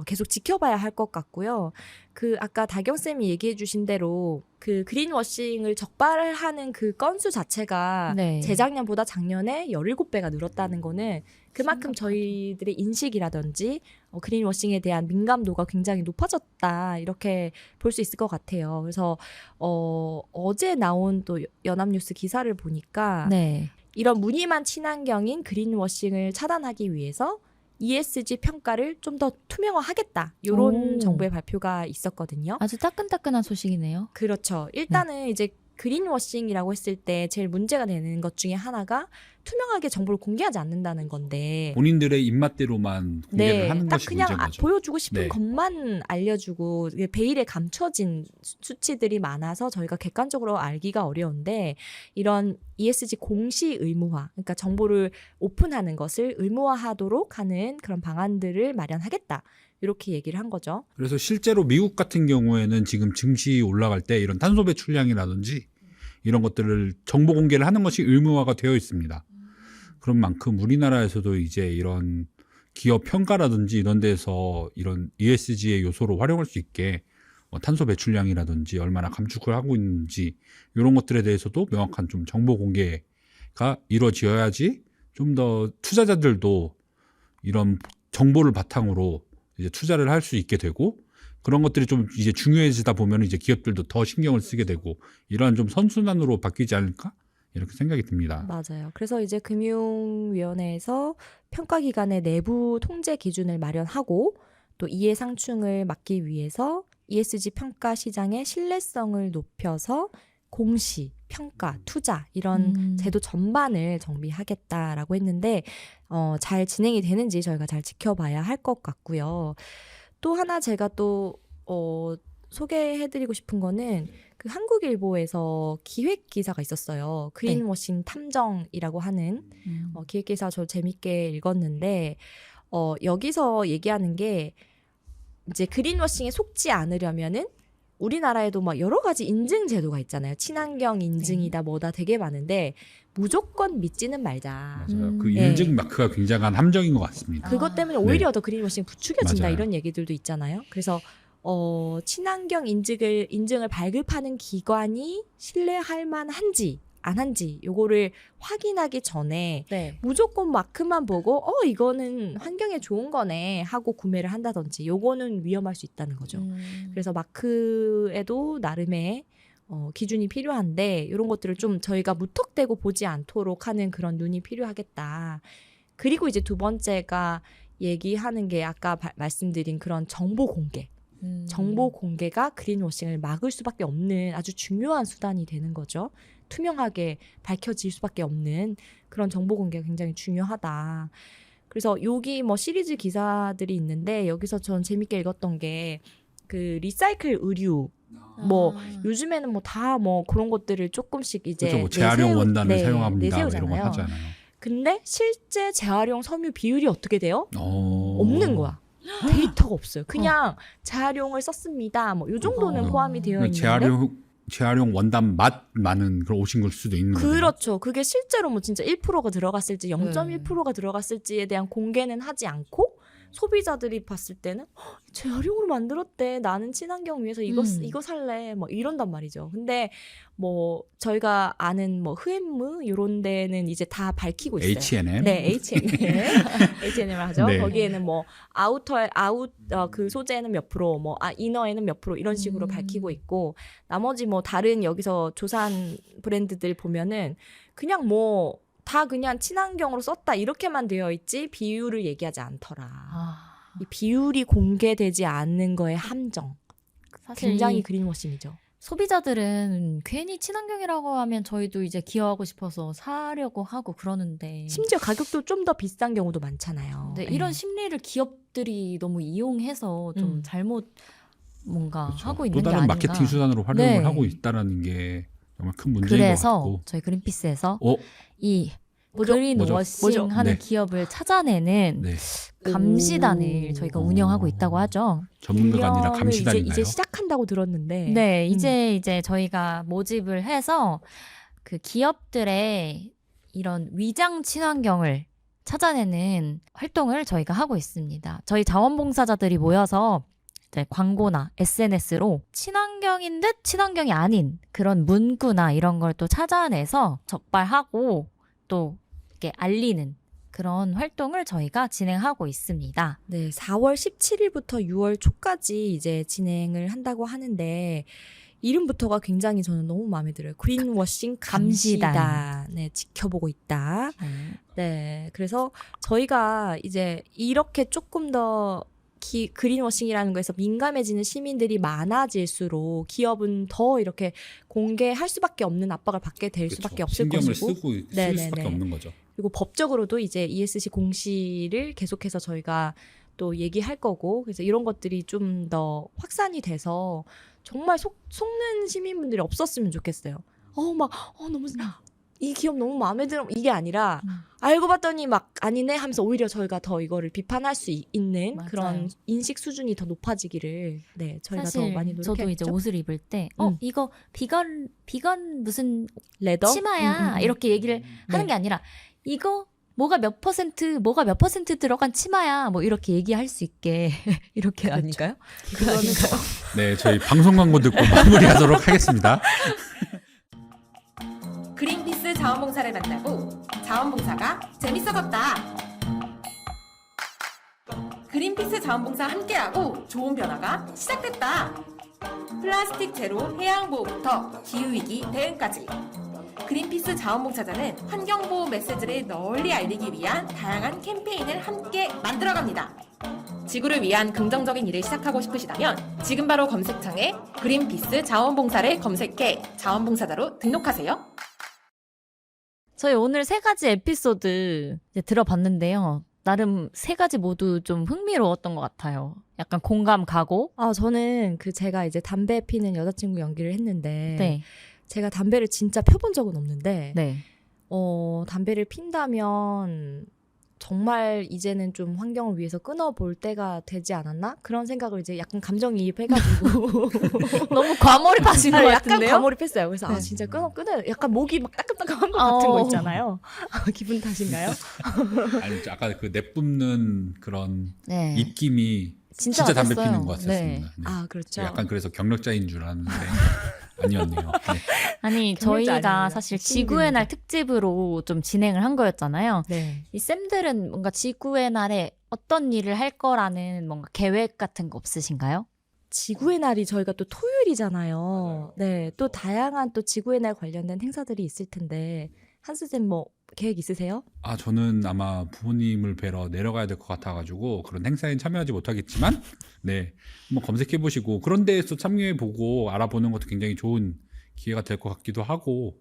[SPEAKER 1] 계속 지켜봐야 할 것 같고요. 그 아까 다경쌤이 얘기해 주신 대로 그 그린워싱을 적발하는 그 건수 자체가
[SPEAKER 3] 네.
[SPEAKER 1] 재작년보다 작년에 17배가 늘었다는 거는 그만큼 저희들의 인식이라든지 그린워싱에 대한 민감도가 굉장히 높아졌다 이렇게 볼 수 있을 것 같아요. 그래서 어제 나온 또 연합뉴스 기사를 보니까
[SPEAKER 3] 네.
[SPEAKER 1] 이런 무늬만 친환경인 그린워싱을 차단하기 위해서 ESG 평가를 좀 더 투명화하겠다. 이런
[SPEAKER 3] 오.
[SPEAKER 1] 정부의 발표가 있었거든요.
[SPEAKER 3] 아주 따끈따끈한 소식이네요.
[SPEAKER 1] 그렇죠. 일단은 이제 그린워싱이라고 했을 때 제일 문제가 되는 것 중에 하나가 투명하게 정보를 공개하지 않는다는 건데
[SPEAKER 2] 본인들의 입맛대로만 공개를 하는
[SPEAKER 1] 딱
[SPEAKER 2] 것이
[SPEAKER 1] 그냥
[SPEAKER 2] 문제인 거죠.
[SPEAKER 1] 보여주고 싶은
[SPEAKER 2] 네.
[SPEAKER 1] 것만 알려주고 이게 베일에 감춰진 수치들이 많아서 저희가 객관적으로 알기가 어려운데 이런 ESG 공시 의무화, 그러니까 정보를 오픈하는 것을 의무화하도록 하는 그런 방안들을 마련하겠다. 이렇게 얘기를 한 거죠.
[SPEAKER 2] 그래서 실제로 미국 같은 경우에는 지금 증시 올라갈 때 이런 탄소 배출량이라든지 이런 것들을 정보 공개를 하는 것이 의무화가 되어 있습니다. 그런 만큼 우리나라에서도 이제 이런 기업 평가라든지 이런 데서 이런 ESG의 요소로 활용할 수 있게 탄소 배출량이라든지 얼마나 감축을 하고 있는지 이런 것들에 대해서도 명확한 좀 정보 공개가 이루어져야지 좀 더 투자자들도 이런 정보를 바탕으로 이제 투자를 할 수 있게 되고 그런 것들이 좀 이제 중요해지다 보면 이제 기업들도 더 신경을 쓰게 되고 이러한 좀 선순환으로 바뀌지 않을까 이렇게 생각이 듭니다.
[SPEAKER 1] 맞아요. 그래서 이제 금융위원회에서 평가기관의 내부 통제 기준을 마련하고 또 이해 상충을 막기 위해서 ESG 평가 시장의 신뢰성을 높여서 공시, 평가, 투자 이런 제도 전반을 정비하겠다라고 했는데 잘 진행이 되는지 저희가 잘 지켜봐야 할 것 같고요. 또 하나 제가 또 소개해드리고 싶은 거는 그 한국일보에서 기획 기사가 있었어요. 그린워싱 탐정이라고 하는 기획 기사 저 재밌게 읽었는데 여기서 얘기하는 게 이제 그린워싱에 속지 않으려면은 우리나라에도 막 여러 가지 인증 제도가 있잖아요. 친환경 인증이다 뭐다 되게 많은데 무조건 믿지는 말자.
[SPEAKER 2] 맞아요. 그
[SPEAKER 1] 네.
[SPEAKER 2] 인증 마크가 굉장한 함정인 것 같습니다.
[SPEAKER 1] 그것 때문에 오히려 더 그린워싱 부추겨진다
[SPEAKER 2] 맞아요.
[SPEAKER 1] 이런 얘기들도 있잖아요. 그래서 친환경 인증을 발급하는 기관이 신뢰할 만한지 안 한지 요거를 확인하기 전에
[SPEAKER 3] 네.
[SPEAKER 1] 무조건 마크만 보고 이거는 환경에 좋은 거네 하고 구매를 한다든지 요거는 위험할 수 있다는 거죠. 그래서 마크에도 나름의 기준이 필요한데 이런 것들을 좀 저희가 무턱대고 보지 않도록 하는 그런 눈이 필요하겠다. 그리고 이제 두 번째가 얘기하는 게 아까 말씀드린 그런 정보 공개. 정보 공개가 그린워싱을 막을 수밖에 없는 아주 중요한 수단이 되는 거죠. 투명하게 밝혀질 수밖에 없는 그런 정보 공개가 굉장히 중요하다. 그래서 여기 뭐 시리즈 기사들이 있는데 여기서 전 재밌게 읽었던 게 그 리사이클 의류 뭐 요즘에는 뭐 다 뭐 그런 것들을 조금씩 이제
[SPEAKER 2] 그렇죠. 뭐 재활용 원단을 사용합니다.
[SPEAKER 1] 내세우잖아요.
[SPEAKER 2] 이런 거 하잖아요.
[SPEAKER 1] 근데 실제 재활용 섬유 비율이 어떻게 돼요?
[SPEAKER 2] 오.
[SPEAKER 1] 없는 거야. 데이터가 없어요. 그냥 재활용을 썼습니다. 뭐 요 정도는 포함이 되어 있는데
[SPEAKER 2] 재활용 원단 맛 많은 그런 옷인 걸 수도 있는 거예요.
[SPEAKER 1] 그렇죠. 그게 실제로 뭐 진짜 1%가 들어갔을지 0.1%가 들어갔을지에 대한 공개는 하지 않고 소비자들이 봤을 때는 재활용으로 만들었대. 나는 친환경 위해서 이거 살래. 뭐 이런단 말이죠. 근데 뭐 저희가 아는 뭐 흐앤무 이런 데는 이제 다 밝히고 있어요.
[SPEAKER 2] H&M.
[SPEAKER 1] 네, H&M을 하죠.
[SPEAKER 2] 네.
[SPEAKER 1] 거기에는 뭐 그 소재는 몇 프로, 뭐 이너에는 몇 프로 이런 식으로 밝히고 있고 나머지 뭐 다른 여기서 조사한 브랜드들 보면은 그냥 뭐 다 그냥 친환경으로 썼다 이렇게만 되어 있지 비율을 얘기하지 않더라. 이 비율이 공개되지 않는 거의 함정.
[SPEAKER 3] 사실
[SPEAKER 1] 굉장히 그린워싱이죠.
[SPEAKER 3] 소비자들은 괜히 친환경이라고 하면 저희도 이제 기여하고 싶어서 사려고 하고 그러는데
[SPEAKER 1] 심지어 가격도 좀 더 비싼 경우도 많잖아요.
[SPEAKER 3] 네,
[SPEAKER 1] 네.
[SPEAKER 3] 이런 심리를 기업들이 너무 이용해서 좀 잘못 뭔가
[SPEAKER 2] 그렇죠.
[SPEAKER 3] 하고
[SPEAKER 2] 또
[SPEAKER 3] 있는 게
[SPEAKER 2] 다른
[SPEAKER 3] 아닌가.
[SPEAKER 2] 마케팅 수단으로 활용을
[SPEAKER 3] 네.
[SPEAKER 2] 하고 있다라는 게 정말 큰 문제인 것
[SPEAKER 3] 그래서
[SPEAKER 2] 같고.
[SPEAKER 3] 저희 그린피스에서
[SPEAKER 2] 어?
[SPEAKER 3] 이
[SPEAKER 1] 뭐죠?
[SPEAKER 3] 그린워싱
[SPEAKER 1] 뭐죠?
[SPEAKER 3] 하는
[SPEAKER 2] 네.
[SPEAKER 3] 기업을 찾아내는
[SPEAKER 2] 네.
[SPEAKER 3] 감시단을 저희가 운영하고 있다고 하죠.
[SPEAKER 2] 전문가가 아니라
[SPEAKER 1] 운영을
[SPEAKER 2] 감시단인가요?
[SPEAKER 1] 이제 시작한다고 들었는데.
[SPEAKER 3] 네, 이제 저희가 모집을 해서 그 기업들의 이런 위장 친환경을 찾아내는 활동을 저희가 하고 있습니다. 저희 자원봉사자들이 모여서 이제 광고나 SNS로 친환경인 듯 친환경이 아닌 그런 문구나 이런 걸 또 찾아내서 적발하고 또 이렇게 알리는 그런 활동을 저희가 진행하고 있습니다.
[SPEAKER 1] 네, 4월 17일부터 6월 초까지 이제 진행을 한다고 하는데 이름부터가 굉장히 저는 너무 마음에 들어요. 그린워싱 감시단.
[SPEAKER 3] 감시단.
[SPEAKER 1] 네, 지켜보고 있다. 네, 그래서 저희가 이제 이렇게 조금 더 그린워싱이라는 거에서 민감해지는 시민들이 많아질수록 기업은 더 이렇게 공개할 수밖에 없는 압박을 받게 될 수밖에 없을
[SPEAKER 2] 신경을
[SPEAKER 1] 것이고
[SPEAKER 2] 쓸
[SPEAKER 1] 네네네.
[SPEAKER 2] 수밖에 없는 거죠.
[SPEAKER 1] 그리고 법적으로도 이제 ESC 공시를 계속해서 저희가 또 얘기할 거고 그래서 이런 것들이 좀 더 확산이 돼서 정말 속는 시민분들이 없었으면 좋겠어요. 너무 이 기업 너무 마음에 들어 이게 아니라 알고 봤더니 막 아니네 하면서 오히려 저희가 더 이거를 비판할 수 있는
[SPEAKER 3] 맞아요.
[SPEAKER 1] 그런 인식 수준이 더 높아지기를 네 저희가
[SPEAKER 3] 사실
[SPEAKER 1] 더 많이
[SPEAKER 3] 저도 이제
[SPEAKER 1] 노력해야겠죠.
[SPEAKER 3] 옷을 입을 때 이거 비건 무슨
[SPEAKER 1] 레더
[SPEAKER 3] 치마야 이렇게 얘기를 하는 게 아니라 이거 뭐가 몇 퍼센트 들어간 치마야 뭐 이렇게 얘기할 수 있게 이렇게
[SPEAKER 1] 그렇죠.
[SPEAKER 3] 아닌가요?
[SPEAKER 1] 그거는
[SPEAKER 2] 네, 저희 방송 광고 듣고 마무리하도록 하겠습니다.
[SPEAKER 6] 그린피스 자원봉사를 만나고 자원봉사가 재밌어졌다. 그린피스 자원봉사 함께하고 좋은 변화가 시작됐다. 플라스틱 제로 해양보호부터 기후위기 대응까지. 그린피스 자원봉사자는 환경보호 메시지를 널리 알리기 위한 다양한 캠페인을 함께 만들어갑니다. 지구를 위한 긍정적인 일을 시작하고 싶으시다면 지금 바로 검색창에 그린피스 자원봉사를 검색해 자원봉사자로 등록하세요.
[SPEAKER 3] 저희 오늘 3가지 에피소드 이제 들어봤는데요. 나름 3가지 모두 좀 흥미로웠던 것 같아요. 약간 공감 가고.
[SPEAKER 1] 저는 제가 이제 담배 피는 여자친구 연기를 했는데
[SPEAKER 3] 네.
[SPEAKER 1] 제가 담배를 진짜 펴본 적은 없는데
[SPEAKER 3] 네.
[SPEAKER 1] 담배를 핀다면 정말 이제는 좀 환경을 위해서 끊어볼 때가 되지 않았나? 그런 생각을 이제 약간 감정이입해가지고
[SPEAKER 3] 너무 과몰입하신 것
[SPEAKER 1] 약간
[SPEAKER 3] 같은데요?
[SPEAKER 1] 과몰입했어요. 그래서
[SPEAKER 3] 네.
[SPEAKER 1] 진짜 끊어요. 약간 목이 막 따끔따끔한 것 같은 거 있잖아요. 기분 탓인가요?
[SPEAKER 2] 아니, 아까 그 내뿜는 그런
[SPEAKER 3] 네.
[SPEAKER 2] 입김이
[SPEAKER 3] 진짜
[SPEAKER 2] 진짜 담배
[SPEAKER 3] 같았어요.
[SPEAKER 2] 피는 것 같았습니다.
[SPEAKER 3] 네.
[SPEAKER 2] 네.
[SPEAKER 1] 그렇죠.
[SPEAKER 2] 약간 그래서 경력자인 줄 알았는데 아니었네요. 네.
[SPEAKER 3] 아니
[SPEAKER 1] 경력자
[SPEAKER 3] 저희가
[SPEAKER 1] 아닙니다.
[SPEAKER 3] 사실
[SPEAKER 1] 시민입니다.
[SPEAKER 3] 지구의 날 특집으로 좀 진행을 한 거였잖아요.
[SPEAKER 1] 네.
[SPEAKER 3] 이 쌤들은 뭔가 지구의 날에 어떤 일을 할 거라는 뭔가 계획 같은 거 없으신가요?
[SPEAKER 1] 지구의 날이 저희가 또 토요일이잖아요. 네, 또 다양한 또 지구의 날 관련된 행사들이 있을 텐데 한스쌤 뭐 계획 있으세요?
[SPEAKER 2] 저는 아마 부모님을 뵈러 내려가야 될 것 같아가지고 그런 행사에 참여하지 못하겠지만 네, 한번 검색해 보시고 그런 데에서 참여해 보고 알아보는 것도 굉장히 좋은 기회가 될 것 같기도 하고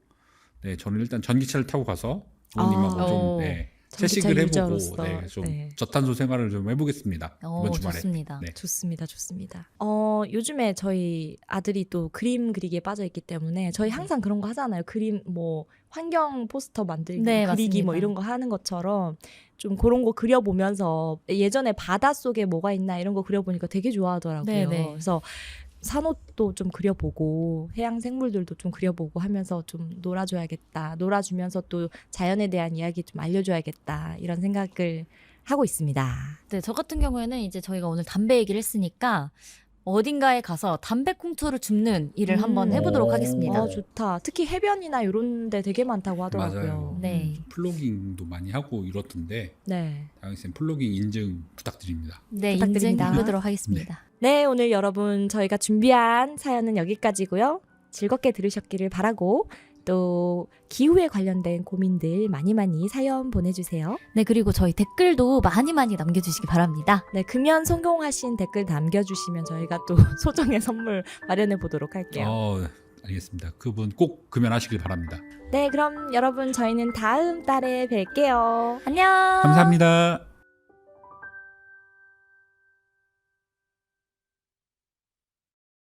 [SPEAKER 2] 네, 저는 일단 전기차를 타고 가서 부모님하고 좀 네,
[SPEAKER 1] 전기차
[SPEAKER 2] 채식을
[SPEAKER 1] 유저로서.
[SPEAKER 2] 해보고 좀
[SPEAKER 1] 네.
[SPEAKER 2] 저탄소 생활을 좀 해보겠습니다. 이번 주말에.
[SPEAKER 3] 좋습니다.
[SPEAKER 2] 네.
[SPEAKER 1] 좋습니다. 요즘에 저희 아들이 또 그림 그리기에 빠져 있기 때문에 저희 항상 그런 거 하잖아요. 그림 뭐 환경 포스터 만들기,
[SPEAKER 3] 네,
[SPEAKER 1] 그리기 뭐
[SPEAKER 3] 맞습니다.
[SPEAKER 1] 이런 거 하는 것처럼 좀 그런 거 그려보면서 예전에 바다 속에 뭐가 있나 이런 거 그려보니까 되게 좋아하더라고요.
[SPEAKER 3] 네네.
[SPEAKER 1] 그래서 산호도 좀 그려보고 해양 생물들도 좀 그려보고 하면서 좀 놀아줘야겠다. 놀아주면서 또 자연에 대한 이야기 좀 알려줘야겠다. 이런 생각을 하고 있습니다.
[SPEAKER 3] 네, 저 같은 경우에는 이제 저희가 오늘 담배 얘기를 했으니까 어딘가에 가서 담배꽁초를 줍는 일을 한번 해보도록
[SPEAKER 2] 오.
[SPEAKER 3] 하겠습니다.
[SPEAKER 1] 좋다. 특히 해변이나 이런 데 되게 많다고 하더라고요.
[SPEAKER 2] 맞아요.
[SPEAKER 3] 네.
[SPEAKER 2] 플로깅도 많이 하고 이렇던데
[SPEAKER 1] 네.
[SPEAKER 2] 다영쌤 플로깅 인증 부탁드립니다.
[SPEAKER 3] 네,
[SPEAKER 1] 부탁드립니다.
[SPEAKER 3] 인증해보도록 하겠습니다.
[SPEAKER 1] 네, 오늘 여러분 저희가 준비한 사연은 여기까지고요. 즐겁게 들으셨기를 바라고 또 기후에 관련된 고민들 많이 사연 보내주세요.
[SPEAKER 3] 네, 그리고 저희 댓글도 많이 남겨주시기 바랍니다.
[SPEAKER 1] 네, 금연 성공하신 댓글 남겨주시면 저희가 또 소정의 선물 마련해 보도록 할게요.
[SPEAKER 2] 알겠습니다. 그분 꼭 금연하시길 바랍니다.
[SPEAKER 1] 네, 그럼 여러분 저희는 다음 달에 뵐게요.
[SPEAKER 3] 안녕!
[SPEAKER 2] 감사합니다.